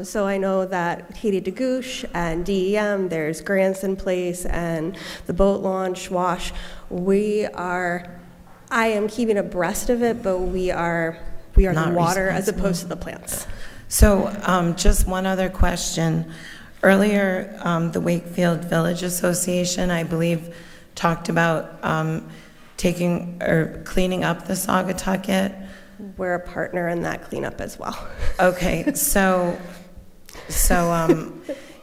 So I know that Haiti DeGouche and DEM, there's grants in place, and the boat launch, WASH. I am keeping abreast of it, but we are the water as opposed to the plants. So just one other question. Earlier, the Wakefield Village Association, I believe, talked about cleaning up the Saugatucket. We're a partner in that cleanup as well. Okay, so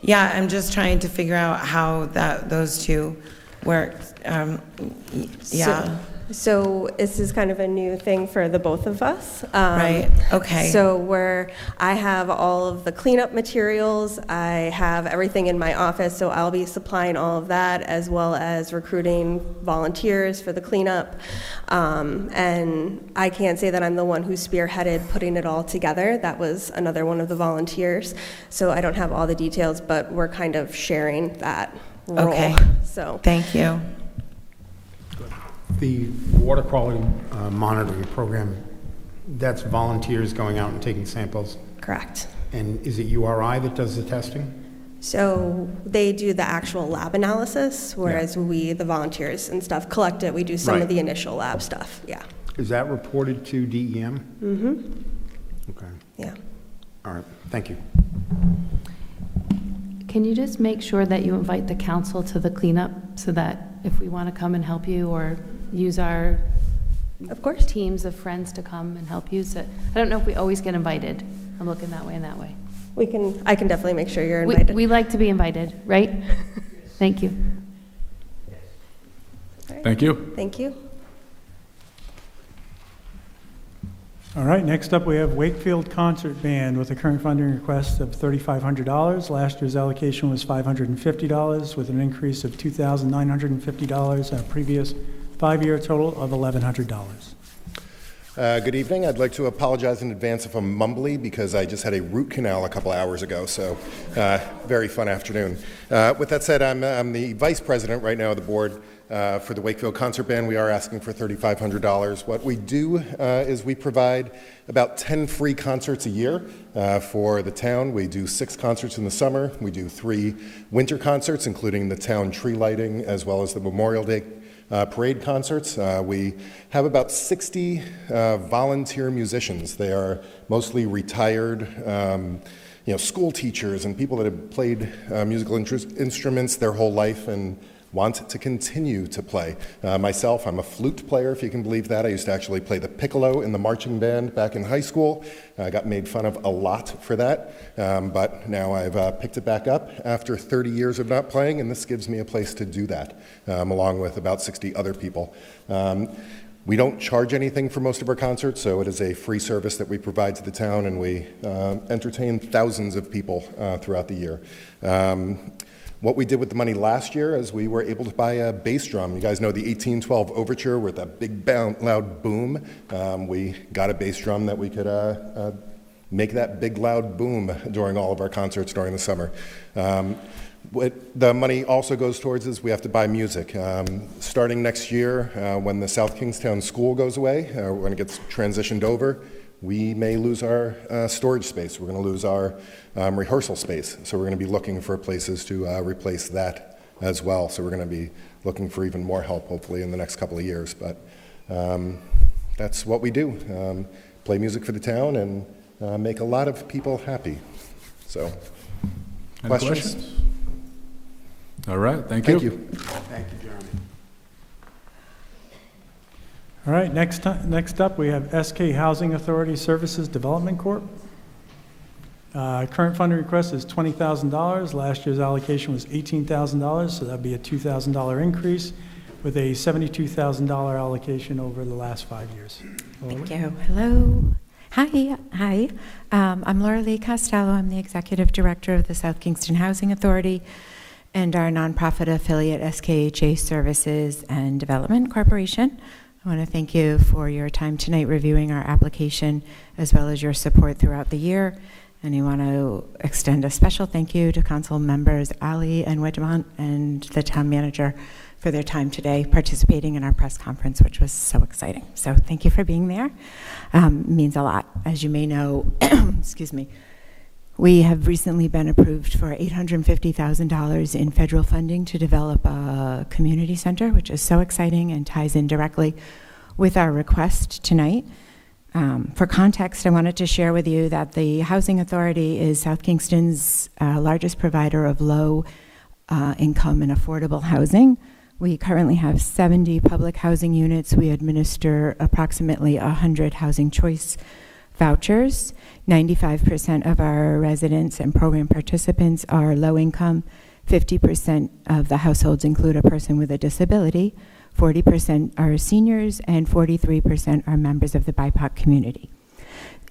yeah, I'm just trying to figure out how those two work. Yeah. So this is kind of a new thing for the both of us. Right, okay. So I have all of the cleanup materials, I have everything in my office, so I'll be supplying all of that as well as recruiting volunteers for the cleanup. And I can't say that I'm the one who spearheaded putting it all together. That was another one of the volunteers. So I don't have all the details, but we're kind of sharing that role. Okay, so thank you. The water quality monitoring program That's volunteers going out and taking samples? Correct. And is it URI that does the testing? So they do the actual lab analysis, whereas we, the volunteers and stuff, collect it. We do some of the initial lab stuff. Yeah. Is that reported to DEM? Mm-hmm. Okay. Yeah. All right. Thank you. Can you just make sure that you invite the council to the cleanup so that if we want to come and help you or use our teams of friends to come and help you? So I don't know if we always get invited. I'm looking that way and that way. I can definitely make sure you're invited. We like to be invited, right? Thank you. Thank you. Thank you. All right, next up we have Wakefield Concert Band with a current funding request of $3,500. Last year's allocation was $550 with an increase of $2,950 and a previous 5-year total of $1,100. Good evening. I'd like to apologize in advance if I'm mumbly because I just had a root canal a couple hours ago, so very fun afternoon. With that said, I'm the vice president right now of the board for the Wakefield Concert Band. We are asking for $3,500. What we do is we provide about 10 free concerts a year for the town. We do 6 concerts in the summer. We do 3 winter concerts, including the town tree lighting as well as the Memorial Day parade concerts. We have about 60 volunteer musicians. They are mostly retired school teachers and people that have played musical instruments their whole life and want to continue to play. Myself, I'm a flute player, if you can believe that. I used to actually play the piccolo in the marching band back in high school. I got made fun of a lot for that, but now I've picked it back up after 30 years of not playing, and this gives me a place to do that, along with about 60 other people. We don't charge anything for most of our concerts, so it is a free service that we provide to the town, and we entertain thousands of people throughout the year. What we did with the money last year is we were able to buy a bass drum. You guys know the 1812 Overture with that big loud boom. We got a bass drum that we could make that big loud boom during all of our concerts during the summer. What the money also goes towards is we have to buy music. Starting next year, when the South Kingstown School goes away, when it gets transitioned over, we may lose our storage space. We're going to lose our rehearsal space. So we're going to be looking for places to replace that as well. So we're going to be looking for even more help, hopefully, in the next couple of years. But that's what we do. Play music for the town and make a lot of people happy. So, questions? All right, thank you. Thank you. Thank you, Jeremy. All right, next up, we have SK Housing Authority Services Development Corp. Current funding request is $20,000. Last year's allocation was $18,000, so that'd be a $2,000 increase with a $72,000 allocation over the last 5 years. Thank you. Hello. Hi. I'm Laura Lee Costello. I'm the Executive Director of the South Kingston Housing Authority and our nonprofit affiliate SKHA Services and Development Corporation. I want to thank you for your time tonight reviewing our application as well as your support throughout the year. And I want to extend a special thank you to council members Ali and Wedgemont and the town manager for their time today participating in our press conference, which was so exciting. So thank you for being there. It means a lot. As you may know, excuse me, we have recently been approved for $850,000 in federal funding to develop a community center, which is so exciting and ties in directly with our request tonight. For context, I wanted to share with you that the Housing Authority is South Kingston's largest provider of low income and affordable housing. We currently have 70 public housing units. We administer approximately 100 housing choice vouchers. 95% of our residents and program participants are low income. 50% of the households include a person with a disability. 40% are seniors, and 43% are members of the BIPOC community.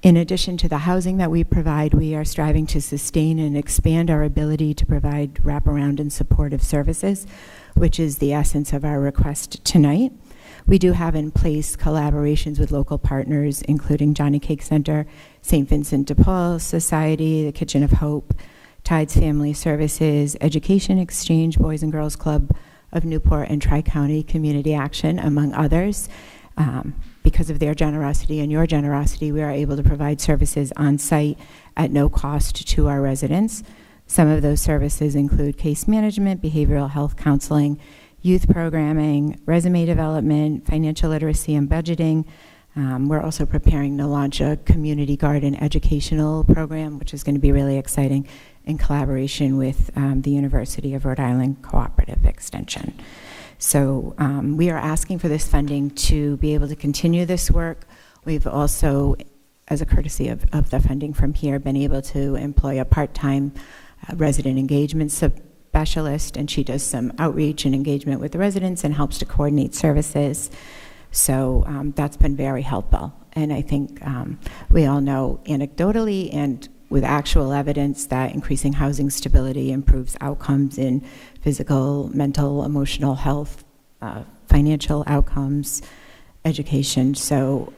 In addition to the housing that we provide, we are striving to sustain and expand our ability to provide wraparound and supportive services, which is the essence of our request tonight. We do have in place collaborations with local partners, including Johnny Cake Center, St. Vincent de Paul Society, the Kitchen of Hope, Tides Family Services, Education Exchange, Boys and Girls Club of Newport, and Tri-County Community Action, among others. because of their generosity and your generosity, we are able to provide services on site at no cost to our residents. Some of those services include case management, behavioral health counseling, youth programming, resume development, financial literacy and budgeting. We're also preparing to launch a community garden educational program, which is going to be really exciting, in collaboration with the University of Rhode Island Cooperative Extension. So we are asking for this funding to be able to continue this work. We've also, as a courtesy of the funding from here, been able to employ a part-time resident engagement specialist, and she does some outreach and engagement with the residents and helps to coordinate services. So that's been very helpful. And I think we all know anecdotally and with actual evidence that increasing housing stability improves outcomes in physical, mental, emotional health, financial outcomes, education. So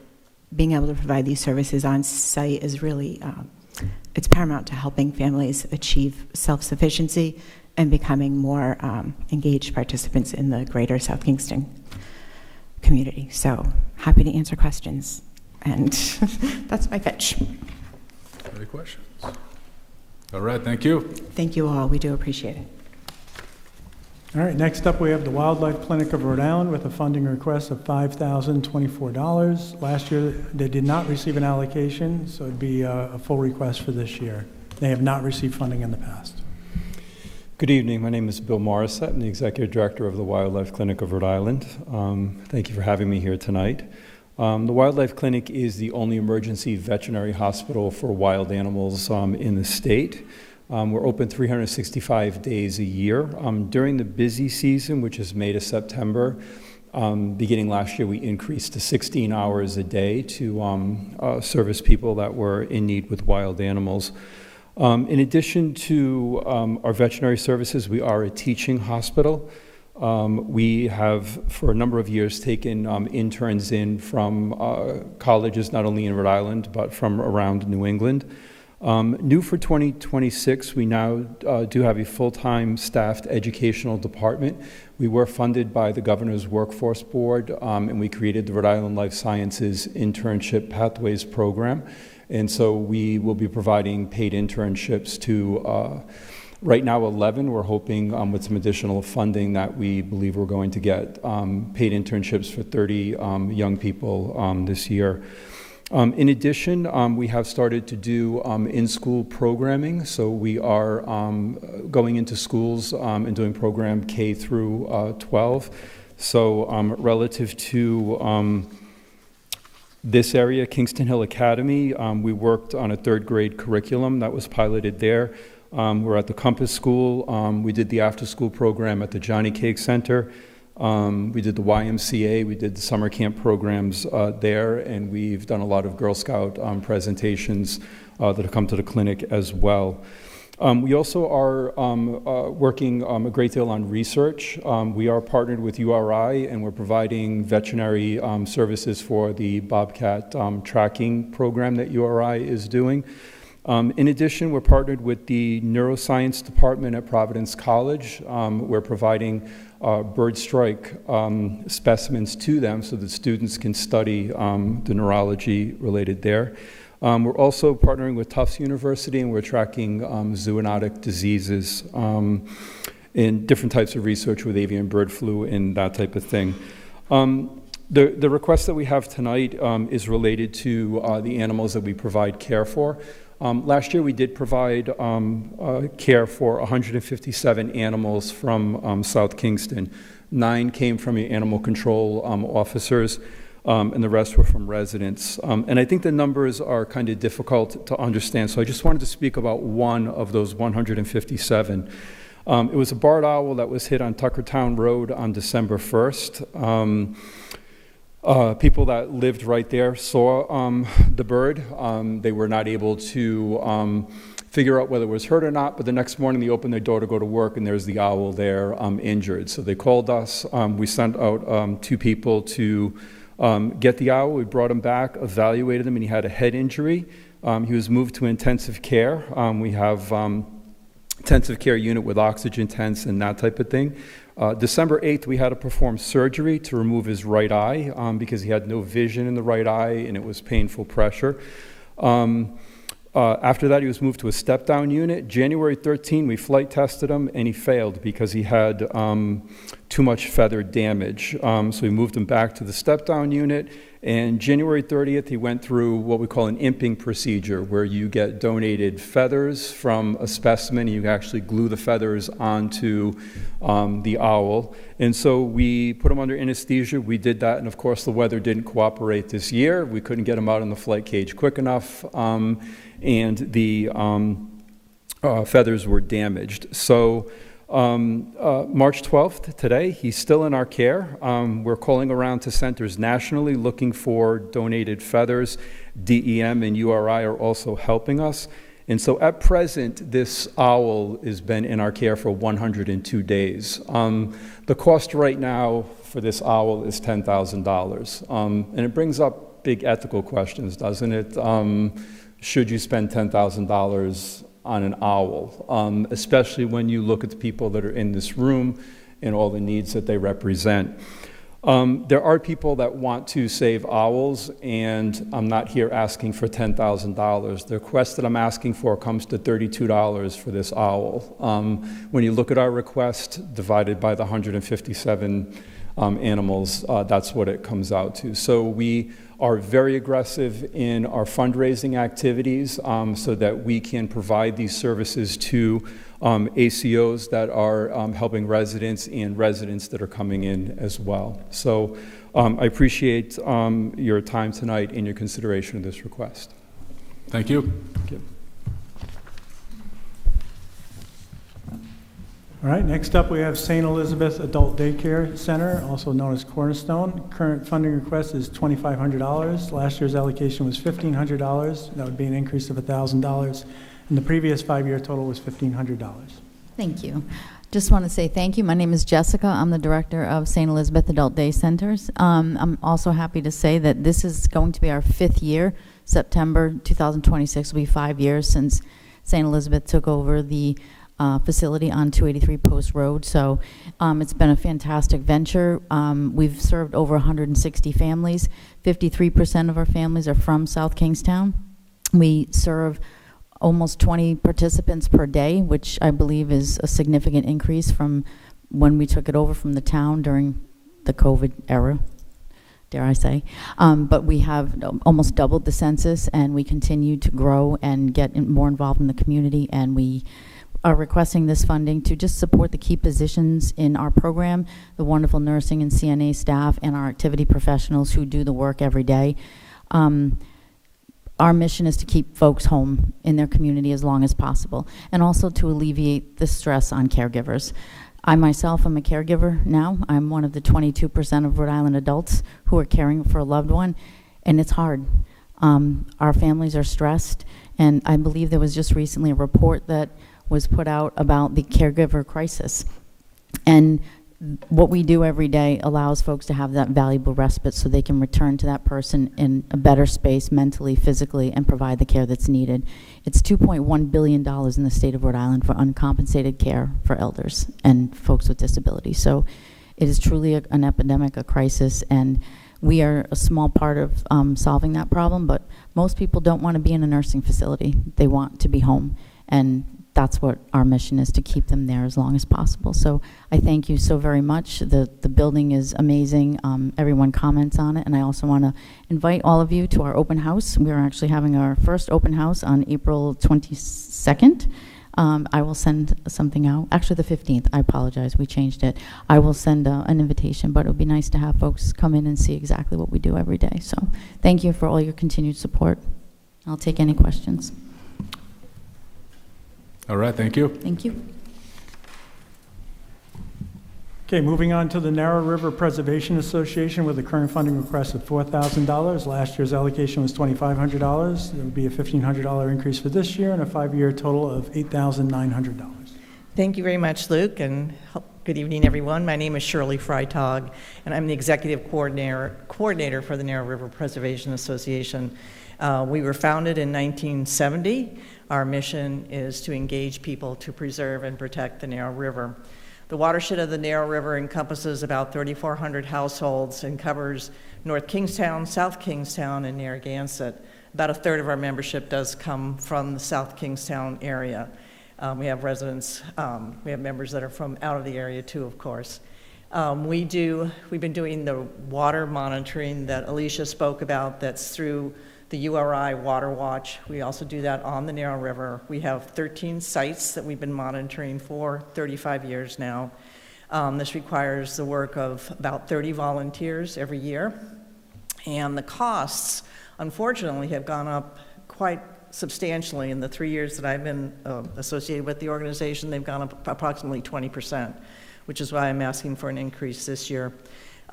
being able to provide these services on site is really, it's paramount to helping families achieve self-sufficiency and becoming more engaged participants in the greater South Kingston community. So happy to answer questions. And that's my pitch. Any questions? All right, thank you. Thank you all. We do appreciate it. All right, next up, we have the Wildlife Clinic of Rhode Island with a funding request of $5,024. Last year, they did not receive an allocation, so it'd be a full request for this year. They have not received funding in the past. Good evening. My name is Bill Morissette. I'm the Executive Director of the Wildlife Clinic of Rhode Island. Thank you for having me here tonight. The Wildlife Clinic is the only emergency veterinary hospital for wild animals in the state. We're open 365 days a year. During the busy season, which is May to September, beginning last year, we increased to 16 hours a day to service people that were in need with wild animals. In addition to our veterinary services, we are a teaching hospital. We have, for a number of years, taken interns in from colleges, not only in Rhode Island, but from around New England. New for 2026, we now do have a full-time staffed educational department. We were funded by the Governor's Workforce Board, and we created the Rhode Island Life Sciences Internship Pathways Program. And so we will be providing paid internships to, right now, 11. We're hoping with some additional funding that we believe we're going to get paid internships for 30 young people this year. In addition, we have started to do in-school programming. So we are going into schools and doing program K through 12. So relative to this area, Kingston Hill Academy, we worked on a third grade curriculum that was piloted there. We're at the Compass School. We did the after-school program at the Johnny Cake Center. We did the YMCA. We did the summer camp programs there, and we've done a lot of Girl Scout presentations that have come to the clinic as well. We also are working a great deal on research. We are partnered with URI, and we're providing veterinary services for the bobcat tracking program that URI is doing. In addition, we're partnered with the neuroscience department at Providence College. We're providing bird strike specimens to them so that students can study the neurology related there. We're also partnering with Tufts University, and we're tracking zoonotic diseases in different types of research with avian bird flu and that type of thing. The request that we have tonight is related to the animals that we provide care for. Last year, we did provide care for 157 animals from South Kingston. 9 came from the animal control officers, and the rest were from residents. And I think the numbers are kind of difficult to understand, so I just wanted to speak about one of those 157. It was a barred owl that was hit on Tuckertown Road on December 1st. People that lived right there saw the bird. They were not able to figure out whether it was hurt or not, but the next morning they opened their door to go to work, and there's the owl there injured. So they called us. We sent out 2 people to get the owl. We brought him back, evaluated him, and he had a head injury. He was moved to intensive care. We have intensive care unit with oxygen tents and that type of thing. December 8th, we had to perform surgery to remove his right eye because he had no vision in the right eye and it was painful pressure. After that, he was moved to a step-down unit. January 13, we flight tested him, and he failed because he had too much feather damage. So we moved him back to the step-down unit. And January 30th, he went through what we call an imping procedure, where you get donated feathers from a specimen, and you actually glue the feathers onto the owl. And so we put him under anesthesia. We did that, and of course, the weather didn't cooperate this year. We couldn't get him out in the flight cage quick enough, and the feathers were damaged. So March 12th, today, he's still in our care. We're calling around to centers nationally looking for donated feathers. DEM and URI are also helping us. And so at present, this owl has been in our care for 102 days. The cost right now for this owl is $10,000. And it brings up big ethical questions, doesn't it? Should you spend $10,000 on an owl, especially when you look at the people that are in this room and all the needs that they represent? There are people that want to save owls, and I'm not here asking for $10,000. The request that I'm asking for comes to $32 for this owl. When you look at our request divided by the 157 animals, that's what it comes out to. So we are very aggressive in our fundraising activities so that we can provide these services to ACOs that are helping residents and residents that are coming in as well. So I appreciate your time tonight and your consideration of this request. Thank you. Thank you. All right, next up we have St. Elizabeth Adult Daycare Center, also known as Cornerstone. Current funding request is $2,500. Last year's allocation was $1,500. That would be an increase of $1,000. And the previous 5-year total was $1,500. Thank you. Just want to say thank you. My name is Jessica. I'm the director of St. Elizabeth Adult Day Centers. I'm also happy to say that this is going to be our 5th year. September 2026 will be 5 years since St. Elizabeth took over the facility on 283 Post Road. So it's been a fantastic venture. We've served over 160 families. 53% of our families are from South Kingstown. We serve almost 20 participants per day, which I believe is a significant increase from when we took it over from the town during the COVID era, dare I say. But we have almost doubled the census, and we continue to grow and get more involved in the community, and we are requesting this funding to just support the key positions in our program, the wonderful nursing and CNA staff, and our activity professionals who do the work every day. Our mission is to keep folks home in their community as long as possible, and also to alleviate the stress on caregivers. I myself am a caregiver now. I'm one of the 22% of Rhode Island adults who are caring for a loved one, and it's hard. Our families are stressed, and I believe there was just recently a report that was put out about the caregiver crisis. And what we do every day allows folks to have that valuable respite so they can return to that person in a better space mentally, physically, and provide the care that's needed. It's $2.1 billion in the state of Rhode Island for uncompensated care for elders and folks with disabilities. So it is truly an epidemic, a crisis, and we are a small part of solving that problem, but most people don't want to be in a nursing facility. They want to be home, and that's what our mission is, to keep them there as long as possible. So I thank you so very much. The building is amazing. Everyone comments on it, and I also want to invite all of you to our open house. We are actually having our first open house on April 22nd. I will send something out. Actually, the 15th. I apologize. We changed it. I will send an invitation, but it would be nice to have folks come in and see exactly what we do every day. So thank you for all your continued support. I'll take any questions. All right, thank you. Thank you. Okay, moving on to the Narrow River Preservation Association with a current funding request of $4,000. Last year's allocation was $2,500. There would be a $1,500 increase for this year and a 5-year total of $8,900. Thank you very much, Luke, and Good evening, everyone. My name is Shirley Freitag, and I'm the Executive Coordinator for the Narrow River Preservation Association. We were founded in 1970. Our mission is to engage people to preserve and protect the Narrow River. The watershed of the Narrow River encompasses about 3,400 households and covers North Kingstown, South Kingstown, and Narragansett. About a third of our membership does come from the South Kingstown area. We have residents, we have members that are from out of the area too, of course. We've been doing the water monitoring that Alicia spoke about. That's through the URI Water Watch. We also do that on the Narrow River. We have 13 sites that we've been monitoring for 35 years now. This requires the work of about 30 volunteers every year. And the costs, unfortunately, have gone up quite substantially. In the 3 years that I've been associated with the organization, they've gone up approximately 20%, which is why I'm asking for an increase this year.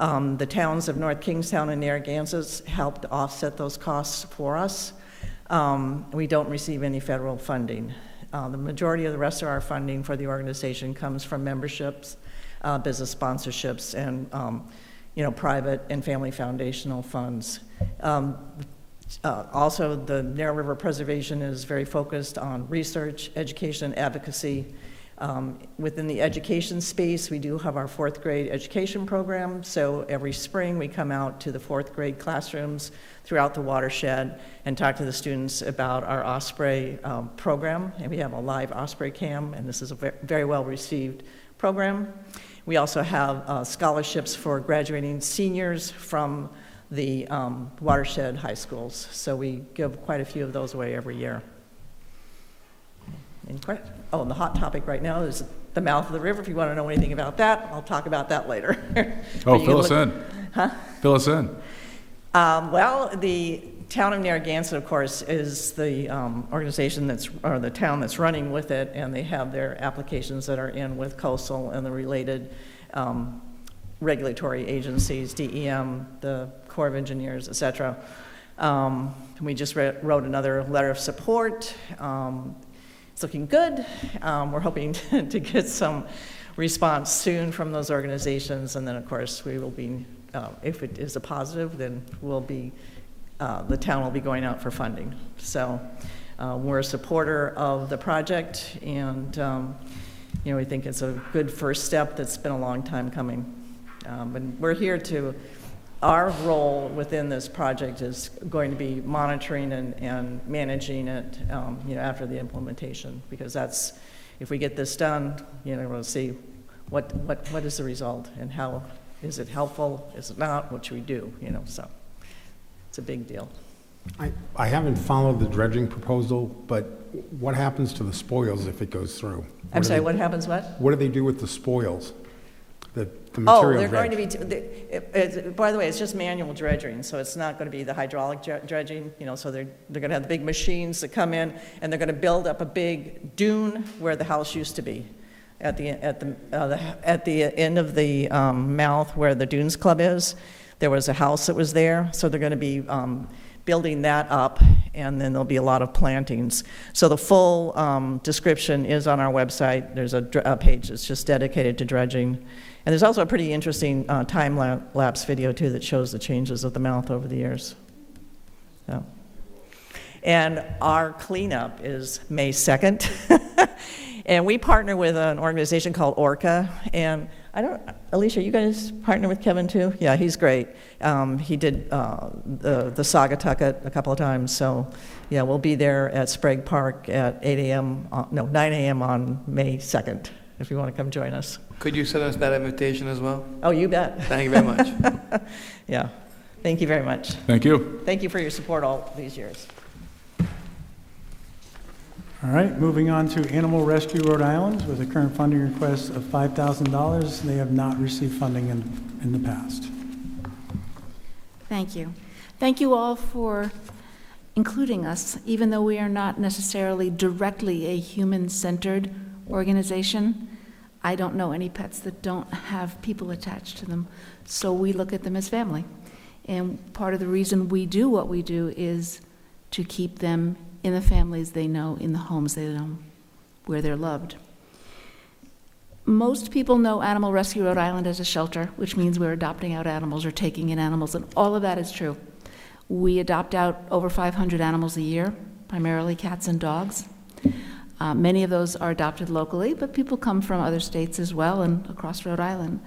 The towns of North Kingstown and Narragansett helped offset those costs for us. We don't receive any federal funding. The majority of the rest of our funding for the organization comes from memberships, business sponsorships, and private and family foundational funds. Also, the Narrow River Preservation is very focused on research, education, advocacy. Within the education space, we do have our 4th grade education program. So every spring we come out to the 4th grade classrooms throughout the watershed and talk to the students about our Osprey program. And we have a live Osprey cam, and this is a very well received program. We also have scholarships for graduating seniors from the watershed high schools. So we give quite a few of those away every year. And the hot topic right now is the mouth of the river. If you want to know anything about that, I'll talk about that later. Fill us in. Huh? Fill us in. Well, the town of Narragansett, of course, is the organization or the town that's running with it, and they have their applications that are in with coastal and the related regulatory agencies, DEM, the Corps of Engineers, et cetera. We just wrote another letter of support. It's looking good. We're hoping to get some response soon from those organizations, and then of course we will be, if it is a positive, then the town will be going out for funding. So we're a supporter of the project, and we think it's a good first step that's been a long time coming. And we're here our role within this project is going to be monitoring and managing it, after the implementation, because if we get this done, we'll see what is the result and how is it helpful, is it not, what should we do, so it's a big deal. I haven't followed the dredging proposal, but what happens to the spoils if it goes through? I'm sorry, what happens what? What do they do with the spoils? The material they're dredged? going to be, by the way, it's just manual dredging, so it's not going to be the hydraulic dredging, so they're going to have the big machines that come in, and they're going to build up a big dune where the house used to be, at the end of the mouth where the Dunes Club is. There was a house that was there, so they're going to be building that up, and then there'll be a lot of plantings. So the full description is on our website. There's a page that's just dedicated to dredging. And there's also a pretty interesting time-lapse video, too, that shows the changes of the mouth over the years. So. And our cleanup is May 2nd. And we partner with an organization called Orca. And Alicia, you guys partner with Kevin, too? Yeah, he's great. He did the Saugatucket a couple of times. So, yeah, we'll be there at Sprague Park at 9 a.m. on May 2nd, if you want to come join us. Could you send us that invitation as well? Oh, you bet. Thank you very much. Yeah. Thank you very much. Thank you. Thank you for your support all these years. All right, moving on to Animal Rescue Rhode Island with a current funding request of $5,000. They have not received funding in the past. Thank you. Thank you all for including us, even though we are not necessarily directly a human-centered organization. I don't know any pets that don't have people attached to them, so we look at them as family. And part of the reason we do what we do is to keep them in the families they know, in the homes they know, where they're loved. Most people know Animal Rescue Rhode Island as a shelter, which means we're adopting out animals or taking in animals, and all of that is true. We adopt out over 500 animals a year, primarily cats and dogs. Many of those are adopted locally, but people come from other states as well and across Rhode Island.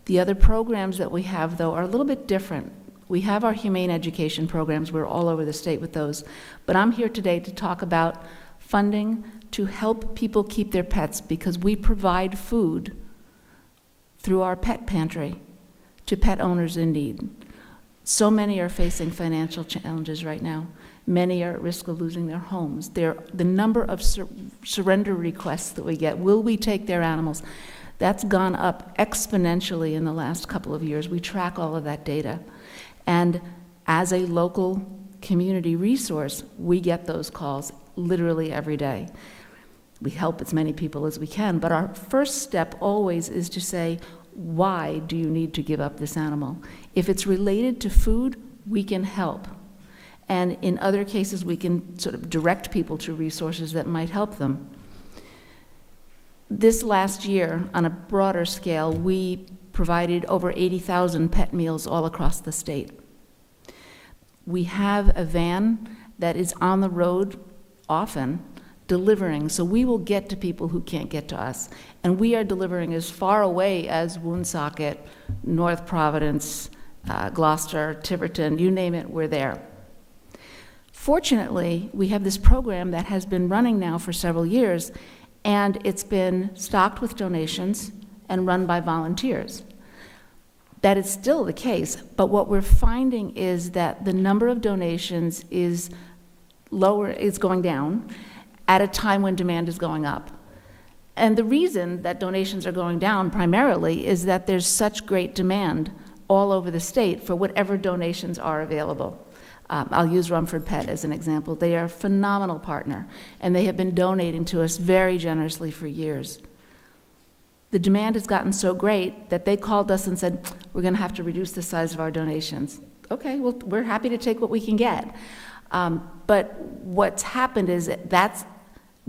The other programs that we have, though, are a little bit different. We have our humane education programs. We're all over the state with those. But I'm here today to talk about funding to help people keep their pets, because we provide food through our pet pantry to pet owners in need. So many are facing financial challenges right now. Many are at risk of losing their homes. The number of surrender requests that we get, will we take their animals, that's gone up exponentially in the last couple of years. We track all of that data. And as a local community resource, we get those calls literally every day. We help as many people as we can, but our first step always is to say, why do you need to give up this animal? If it's related to food, we can help. And in other cases, we can sort of direct people to resources that might help them. This last year, on a broader scale, we provided over 80,000 pet meals all across the state. We have a van that is on the road often delivering, so we will get to people who can't get to us. And we are delivering as far away as Woonsocket, North Providence, Gloucester, Tiverton, you name it, we're there. Fortunately, we have this program that has been running now for several years, and it's been stocked with donations and run by volunteers. That is still the case, but what we're finding is that the number of donations is lower, is going down at a time when demand is going up. And the reason that donations are going down primarily is that there's such great demand all over the state for whatever donations are available. I'll use Rumford Pet as an example. They are a phenomenal partner, and they have been donating to us very generously for years. The demand has gotten so great that they called us and said, we're going to have to reduce the size of our donations. Okay, well, we're happy to take what we can get. But what's happened is that's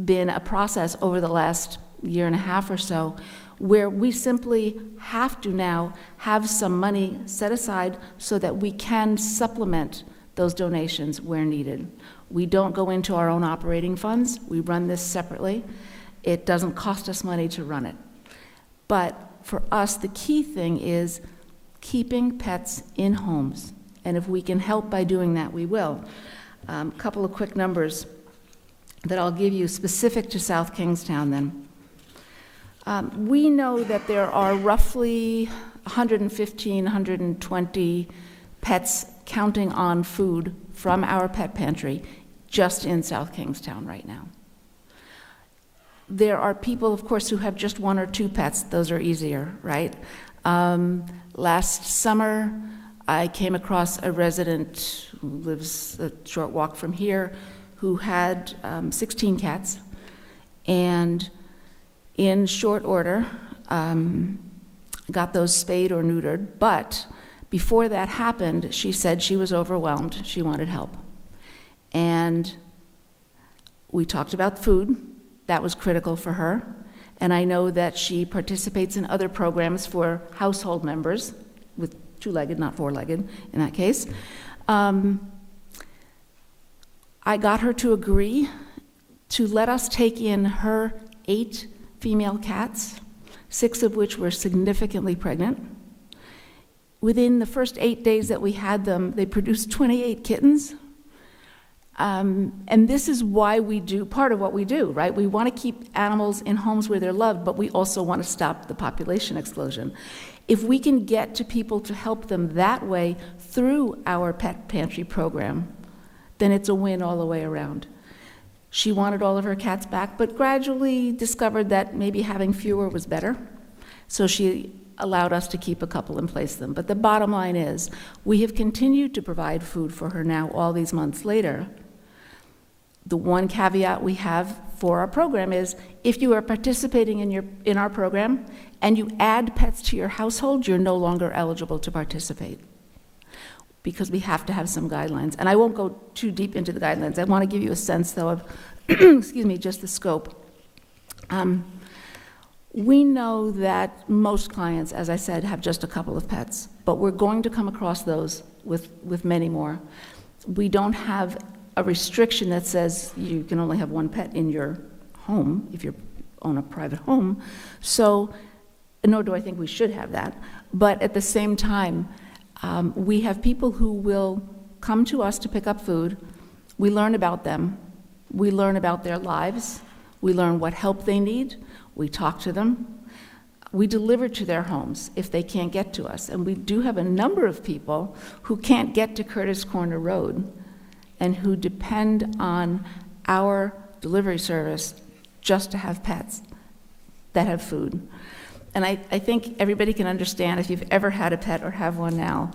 been a process over the last year and a half or so, where we simply have to now have some money set aside so that we can supplement those donations where needed. We don't go into our own operating funds. We run this separately. It doesn't cost us money to run it. But for us, the key thing is keeping pets in homes. And if we can help by doing that, we will. A couple of quick numbers that I'll give you specific to South Kingstown then. We know that there are roughly 115, 120 pets counting on food from our pet pantry just in South Kingstown right now. There are people, of course, who have just one or two pets. Those are easier, right? Last summer, I came across a resident who lives a short walk from here who had 16 cats, and in short order, got those spayed or neutered, but before that happened, she said she was overwhelmed. She wanted help. And we talked about food. That was critical for her. And I know that she participates in other programs for household members, with two-legged, not four-legged in that case. I got her to agree to let us take in her 8 female cats, 6 of which were significantly pregnant. Within the first 8 days that we had them, they produced 28 kittens. And this is why we do, part of what we do, right? We want to keep animals in homes where they're loved, but we also want to stop the population explosion. If we can get to people to help them that way through our pet pantry program, then it's a win all the way around. She wanted all of her cats back, but gradually discovered that maybe having fewer was better. So she allowed us to keep a couple and place them. But the bottom line is, we have continued to provide food for her now all these months later. The one caveat we have for our program is, if you are participating in our program and you add pets to your household, you're no longer eligible to participate, because we have to have some guidelines. And I won't go too deep into the guidelines. I want to give you a sense, though, of excuse me, just the scope. We know that most clients, as I said, have just a couple of pets, but we're going to come across those with many more. We don't have a restriction that says you can only have one pet in your home if you own a private home, so nor do I think we should have that. But at the same time, we have people who will come to us to pick up food. We learn about them. We learn about their lives. We learn what help they need. We talk to them. We deliver to their homes if they can't get to us. And we do have a number of people who can't get to Curtis Corner Road and who depend on our delivery service just to have pets that have food. And I think everybody can understand, if you've ever had a pet or have one now,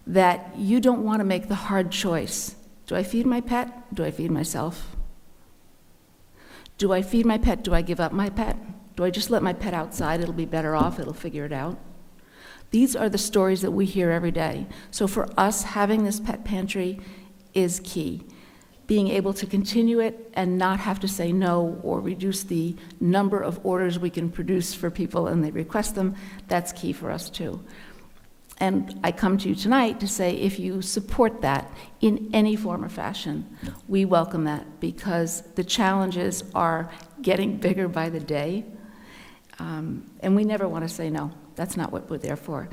that you don't want to make the hard choice. Do I feed my pet? Do I feed myself? Do I feed my pet? Do I give up my pet? Do I just let my pet outside? It'll be better off. It'll figure it out. These are the stories that we hear every day. So for us, having this pet pantry is key. Being able to continue it and not have to say no or reduce the number of orders we can produce for people and they request them, that's key for us too. And I come to you tonight to say, if you support that in any form or fashion, we welcome that, because the challenges are getting bigger by the day, and we never want to say no. That's not what we're there for.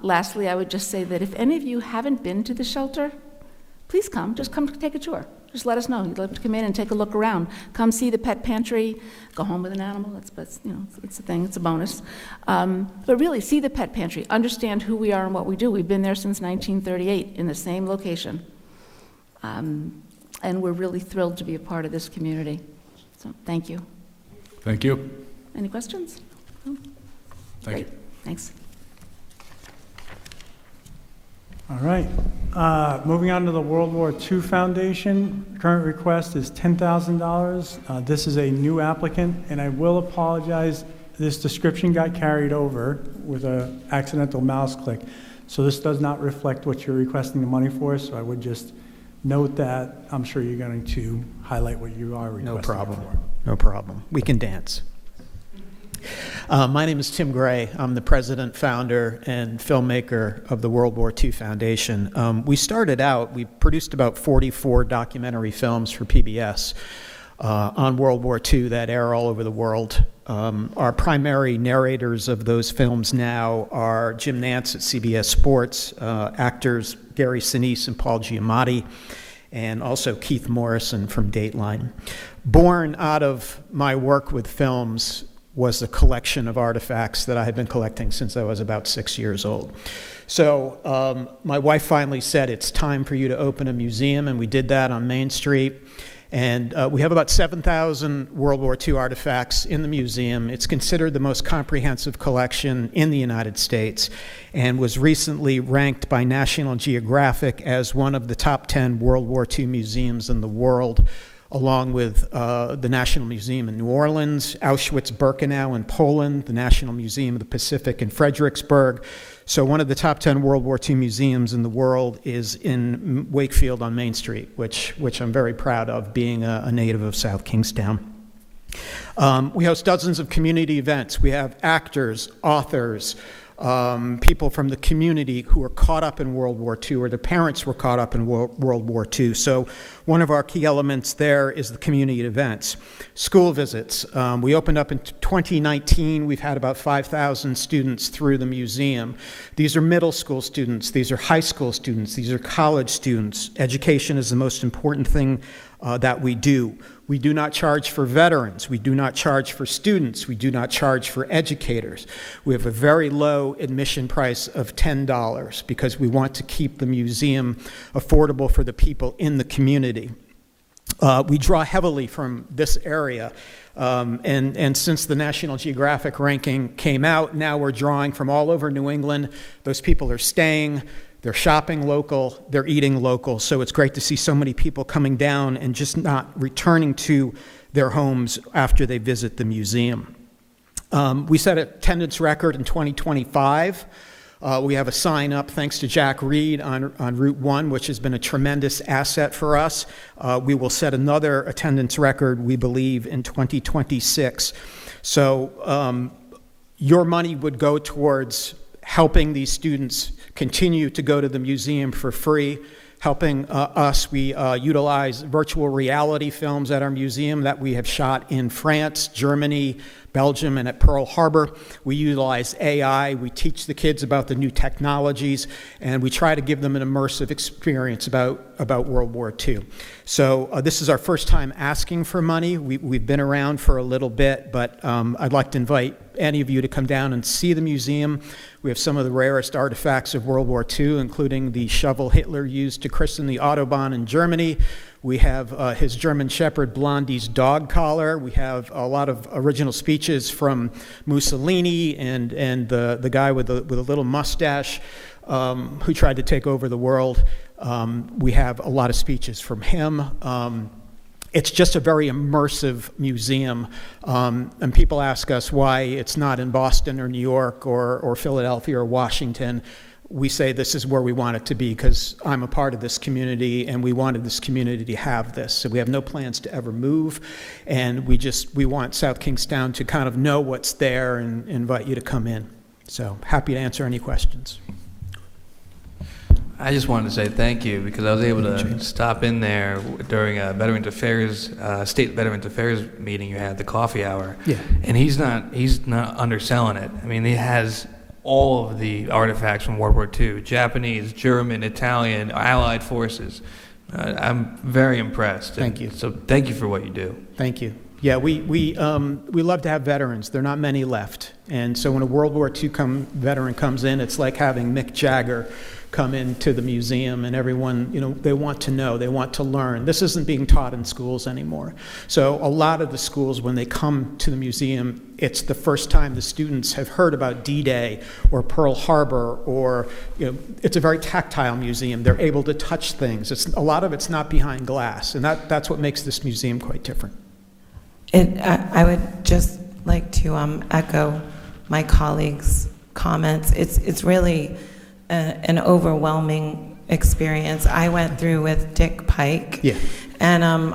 Lastly, I would just say that if any of you haven't been to the shelter, please come. Just come take a tour. Just let us know. You'd love to come in and take a look around. Come see the pet pantry. Go home with an animal. That's it's a thing. It's a bonus. But really, see the pet pantry. Understand who we are and what we do. We've been there since 1938 in the same location, and we're really thrilled to be a part of this community. So, thank you. Thank you. Any questions? No? Thank you. Thanks. All right. Moving on to the World War II Foundation. Current request is $10,000. This is a new applicant, and I will apologize. This description got carried over with an accidental mouse click. So this does not reflect what you're requesting the money for, so I would just note that. I'm sure you're going to highlight what you are requesting. No problem. For. No problem. We can dance. My name is Tim Gray. I'm the president, founder, and filmmaker of the World War II Foundation. We started out, we produced about 44 documentary films for PBS on World War II that air all over the world. Our primary narrators of those films now are Jim Nance at CBS Sports, actors Gary Sinise and Paul Giamatti, and also Keith Morrison from Dateline. Born out of my work with films was a collection of artifacts that I had been collecting since I was about 6 years old. So my wife finally said, it's time for you to open a museum, and we did that on Main Street. And we have about 7,000 World War II artifacts in the museum. It's considered the most comprehensive collection in the United States and was recently ranked by National Geographic as one of the top 10 World War II museums in the world, along with the National Museum in New Orleans, Auschwitz-Birkenau in Poland, the National Museum of the Pacific in Fredericksburg. So one of the top 10 World War II museums in the world is in Wakefield on Main Street, which I'm very proud of, being a native of South Kingstown. We host dozens of community events. We have actors, authors, people from the community who are caught up in World War II, or their parents were caught up in World War II. So one of our key elements there is the community events. School visits. We opened up in 2019. We've had about 5,000 students through the museum. These are middle school students. These are high school students. These are college students. Education is the most important thing that we do. We do not charge for veterans. We do not charge for students. We do not charge for educators. We have a very low admission price of $10 because we want to keep the museum affordable for the people in the community. We draw heavily from this area. And since the National Geographic ranking came out, now we're drawing from all over New England. Those people are staying. They're shopping local, they're eating local, so it's great to see so many people coming down and just not returning to their homes after they visit the museum. We set an attendance record in 2025. We have a sign up thanks to Jack Reed on Route 1, which has been a tremendous asset for us. We will set another attendance record, we believe, in 2026. So your money would go towards helping these students continue to go to the museum for free, helping us. We utilize virtual reality films at our museum that we have shot in France, Germany, Belgium, and at Pearl Harbor. We utilize AI. We teach the kids about the new technologies, and we try to give them an immersive experience about World War II. So this is our first time asking for money. We've been around for a little bit, but I'd like to invite any of you to come down and see the museum. We have some of the rarest artifacts of World War II, including the shovel Hitler used to christen the Autobahn in Germany. We have his German Shepherd Blondie's dog collar. We have a lot of original speeches from Mussolini and the guy with the little mustache who tried to take over the world. We have a lot of speeches from him. It's just a very immersive museum, and people ask us why it's not in Boston or New York or Philadelphia or Washington. We say this is where we want it to be because I'm a part of this community and we wanted this community to have this. So we have no plans to ever move, and we want South Kingstown to kind of know what's there and invite you to come in. So happy to answer any questions. I just wanted to say thank you because I was able to stop in there during a Veterans Affairs, State Veterans Affairs meeting you had at the coffee hour. Yeah. And he's not underselling it. I mean, he has all of the artifacts from World War II, Japanese, German, Italian, Allied forces. I'm very impressed. Thank you. So thank you for what you do. Thank you. Yeah, we love to have veterans. There are not many left. And so when a World War II veteran comes in, it's like having Mick Jagger come into the museum, and everyone, they want to know, they want to learn. This isn't being taught in schools anymore. So a lot of the schools, when they come to the museum, it's the first time the students have heard about D-Day or Pearl Harbor, or it's a very tactile museum. They're able to touch things. A lot of it's not behind glass, and that's what makes this museum quite different. I would just like to echo my colleagues' comments. It's really an overwhelming experience. I went through with Dick Pike, yeah. And a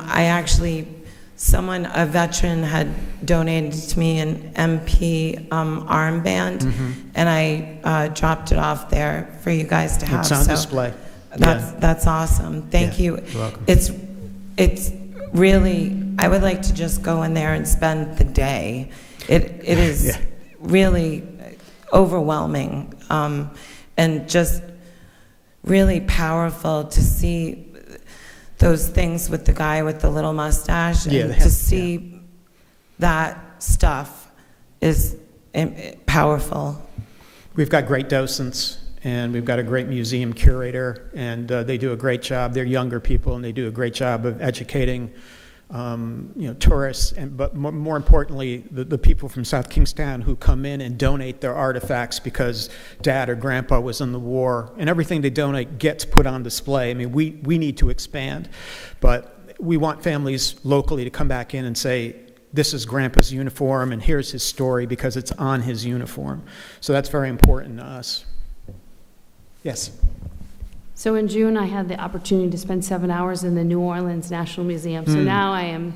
veteran had donated to me an MP armband, and I dropped it off there for you guys to have. It's on display. That's awesome. Thank you. You're welcome. It's really, I would like to just go in there and spend the day. It is really overwhelming, and just really powerful to see those things with the guy with the little mustache, and to see that stuff is powerful. We've got great docents, and we've got a great museum curator, and they do a great job. They're younger people, and they do a great job of educating tourists, but more importantly, the people from South Kingstown who come in and donate their artifacts because dad or grandpa was in the war, and everything they donate gets put on display. I mean, we need to expand, but we want families locally to come back in and say, this is grandpa's uniform and here's his story because it's on his uniform. So that's very important to us. Yes. So in June, I had the opportunity to spend 7 hours in the New Orleans National Museum. So now I'm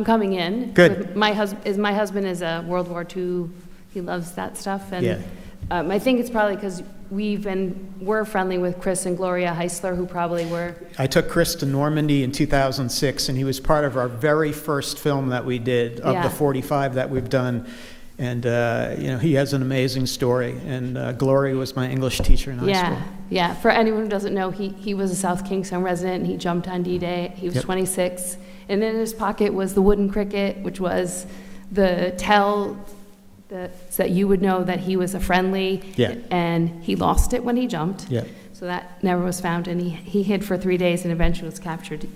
coming in. Good. My husband is a World War II. He loves that stuff, and I think it's probably because we're friendly with Chris and Gloria Heisler, who probably were. I took Chris to Normandy in 2006, and he was part of our very first film that we did of the 45 that we've done. And, he has an amazing story. And Gloria was my English teacher in high school. Yeah. For anyone who doesn't know, he was a South Kingstown resident, and he jumped on D-Day. He was 26. And in his pocket was the wooden cricket, which was the tell that you would know that he was a friendly. Yeah. And he lost it when he jumped. Yeah. So that never was found. And he hid for 3 days and eventually was captured.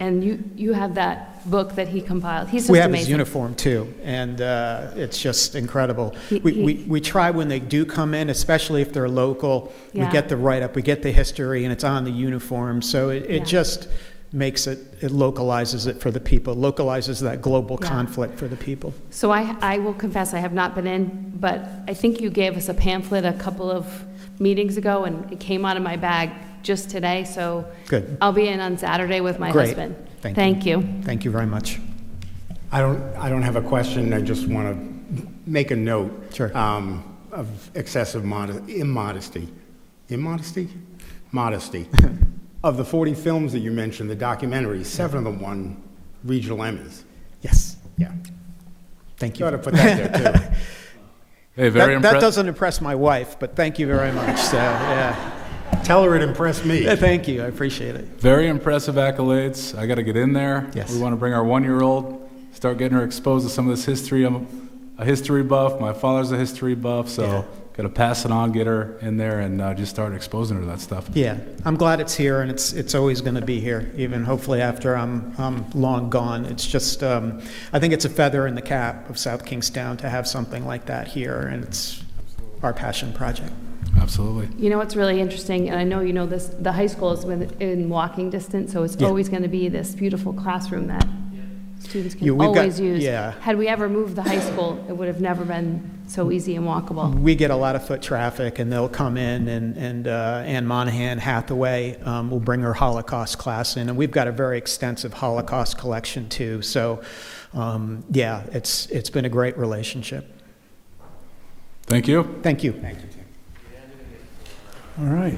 And you have that book that he compiled. He's just we have amazing. His uniform too, and it's just incredible. We try when they do come in, especially if they're local, we get the write-up, we get the history, and it's on the uniform. So it just makes it localizes it for the people, localizes that global conflict for the people. So I will confess I have not been in, but I think you gave us a pamphlet a couple of meetings ago, and it came out of my bag just today, so good. I'll be in on Saturday with my husband. Thank you. Thank you very much. I don't have a question. I just want to make a note of excessive immodesty. Immodesty? Modesty. Of the 40 films that you mentioned, the documentaries, 7 of them won regional Emmys. Yes. Yeah. Thank you. Got to put that there, too. Hey, very that doesn't impress my wife, but thank you very much. So, yeah. Tell her it impressed me. Thank you. I appreciate it. Very impressive accolades. I got to get in there. Yes. We want to bring our 1-year-old, start getting her exposed to some of this history. I'm a history buff. My father's a history buff, so got to pass it on, get her in there, and just start exposing her to that stuff. Yeah, I'm glad it's here, and it's always going to be here, even hopefully after I'm long gone. It's just, I think it's a feather in the cap of South Kingstown to have something like that here, and it's our passion project. Absolutely. You know what's really interesting, and I know you know this, the high school is in walking distance, so it's always going to be this beautiful classroom that students can always use. Had we ever moved the high school, it would have never been so easy and walkable. We get a lot of foot traffic, and they'll come in, and Ann Monahan Hathaway will bring her Holocaust class in, and we've got a very extensive Holocaust collection too. So, yeah, it's been a great relationship. Thank you. Thank you. Thank you. All right.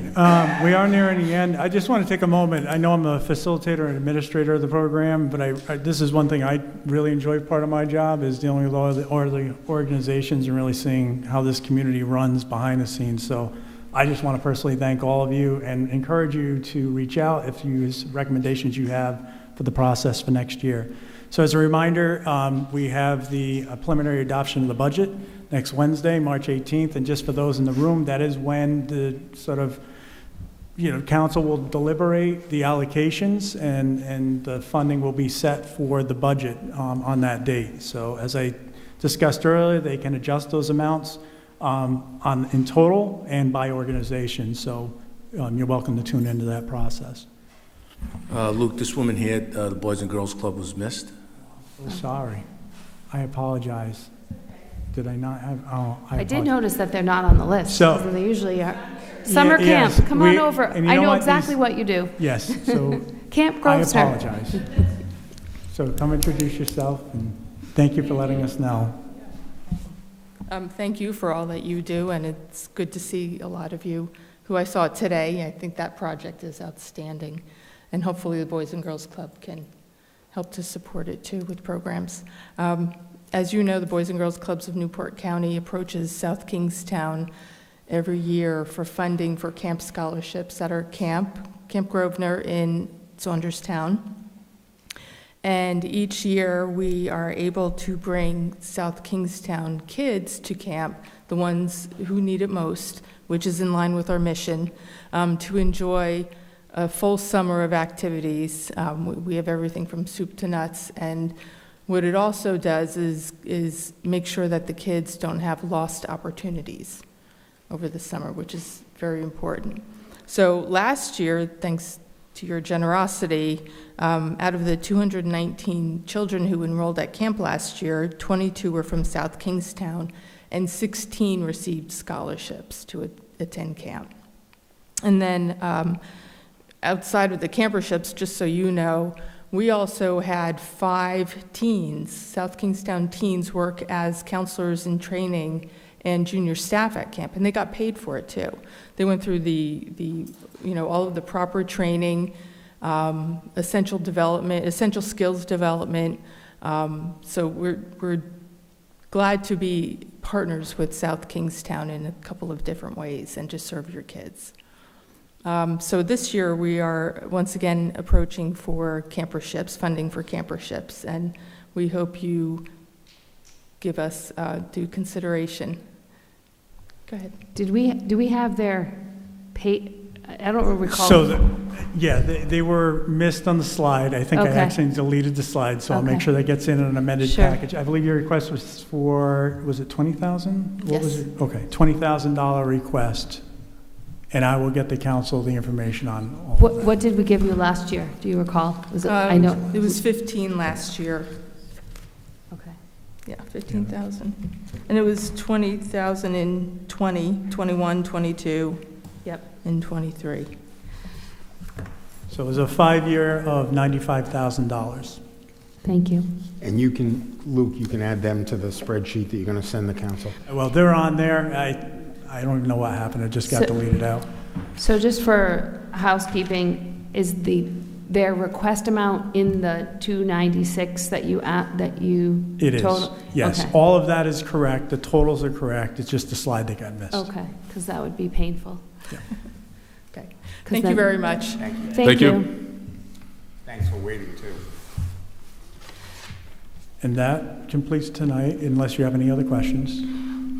We are nearing the end. I just want to take a moment. I know I'm a facilitator and administrator of the program, but this is one thing I really enjoy. Part of my job is dealing with all the organizations and really seeing how this community runs behind the scenes. So I just want to personally thank all of you and encourage you to reach out if you recommendations you have for the process for next year. So as a reminder, we have the preliminary adoption of the budget next Wednesday, March 18th, and just for those in the room, that is when the sort of, council will deliberate the allocations and the funding will be set for the budget on that date. So as I discussed earlier, they can adjust those amounts in total and by organization. So you're welcome to tune into that process. Luke, this woman here, the Boys and Girls Club was missed. Oh, sorry. I apologize. Did I not have? Oh, I did notice that they're not on the list. So because they usually are. Summer camp. Come on over. I know exactly what you do. Yes. So Camp Grosvenor. I apologize. So come introduce yourself, and thank you for letting us know. Thank you for all that you do, and it's good to see a lot of you who I saw today. I think that project is outstanding, and hopefully the Boys and Girls Club can help to support it too with programs. As you know, the Boys and Girls Clubs of Newport County approaches South Kingstown every year for funding for camp scholarships at our Camp Grosvenor in Saunderstown. And each year we are able to bring South Kingstown kids to camp, the ones who need it most, which is in line with our mission, to enjoy a full summer of activities. We have everything from soup to nuts, and what it also does is make sure that the kids don't have lost opportunities over the summer, which is very important. So last year, thanks to your generosity, out of the 219 children who enrolled at camp last year, 22 were from South Kingstown, and 16 received scholarships to attend camp. And then outside of the camperships, just so you know, we also had 5 teens, South Kingstown teens, work as counselors in training and junior staff at camp, and they got paid for it too. They went through all of the proper training, essential skills development. So we're glad to be partners with South Kingstown in a couple of different ways and to serve your kids. So this year we are once again approaching for camperships, funding for camperships, and we hope you give us due consideration. Go ahead. Do we have their pay? I don't recall. So they were missed on the slide. I think I actually deleted the slide, so I'll make sure that gets in an amended package. I believe your request was for, was it $20,000? What was it? Okay, $20,000 request. And I will get the council the information on all of that. What did we give you last year? Do you recall? Was it, I know it was 15 last year. Okay. Yeah, 15,000. And it was 20,000 in 20, 21, 22. Yep. And 23. So it was a 5-year of $95,000. Thank you. And you can, Luke, you can add them to the spreadsheet that you're going to send the council. Well, they're on there. I don't even know what happened. It just got deleted out. So just for housekeeping, is their request amount in the 296 that you It is. total? Yes, Okay. all of that is correct. The totals are correct. It's just the slide that got missed. Okay, because that would be painful. Okay. Thank you very much. Thank you. Thanks for waiting, too. And that completes tonight, unless you have any other questions.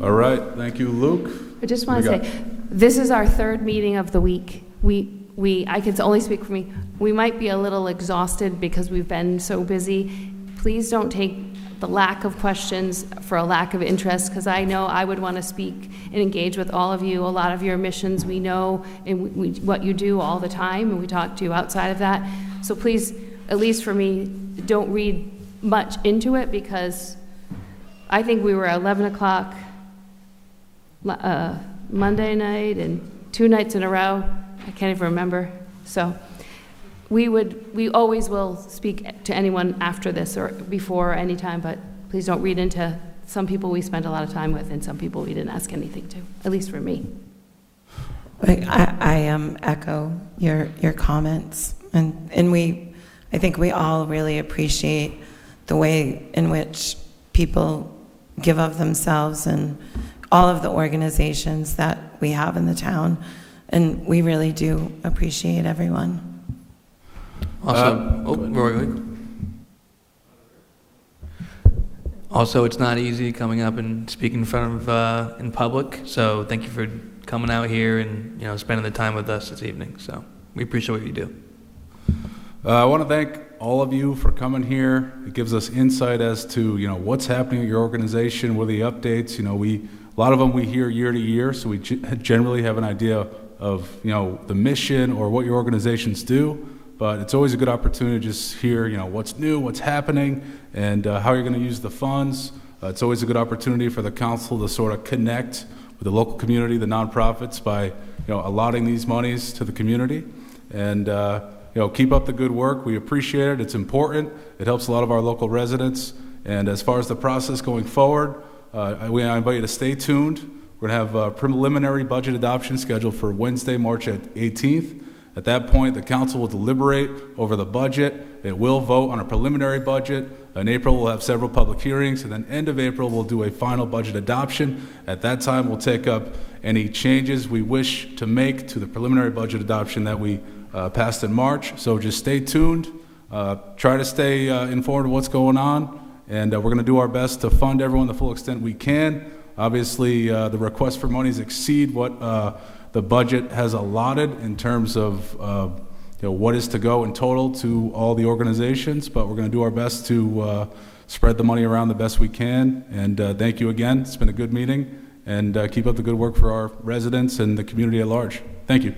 All right, thank you, Luke. I just want to say, this is our third meeting of the week. I can only speak for me. We might be a little exhausted because we've been so busy. Please don't take the lack of questions for a lack of interest, because I know I would want to speak and engage with all of you. A lot of your missions we know, and what you do all the time, and we talk to you outside of that. So please, at least for me, don't read much into it, because I think we were at 11 o'clock Monday night and 2 nights in a row. I can't even remember. So we always will speak to anyone after this or before or any time, but please don't read into some people we spend a lot of time with and some people we didn't ask anything to, at least for me. I echo your comments, and I think we all really appreciate the way in which people give of themselves and all of the organizations that we have in the town, and we really do appreciate everyone. Also, it's not easy coming up and speaking in front of in public. So thank you for coming out here and spending the time with us this evening. So we appreciate what you do. I want to thank all of you for coming here. It gives us insight as to what's happening at your organization, what are the updates. A lot of them we hear year to year, so we generally have an idea of the mission or what your organizations do. But it's always a good opportunity to just hear what's new, what's happening, and how you're going to use the funds. It's always a good opportunity for the council to sort of connect with the local community, the nonprofits, by allotting these monies to the community. And keep up the good work. We appreciate it. It's important. It helps a lot of our local residents. And as far as the process going forward, I invite you to stay tuned. We're going to have a preliminary budget adoption scheduled for Wednesday, March 18th. At that point, the council will deliberate over the budget. It will vote on a preliminary budget. In April, we'll have several public hearings, and then end of April, we'll do a final budget adoption. At that time, we'll take up any changes we wish to make to the preliminary budget adoption that we passed in March. So just stay tuned. Try to stay informed of what's going on, and we're going to do our best to fund everyone the full extent we can. Obviously, the requests for monies exceed what the budget has allotted in terms of what is to go in total to all the organizations, but we're going to do our best to spread the money around the best we can. And thank you again. It's been a good meeting, and keep up the good work for our residents and the community at large. Thank you.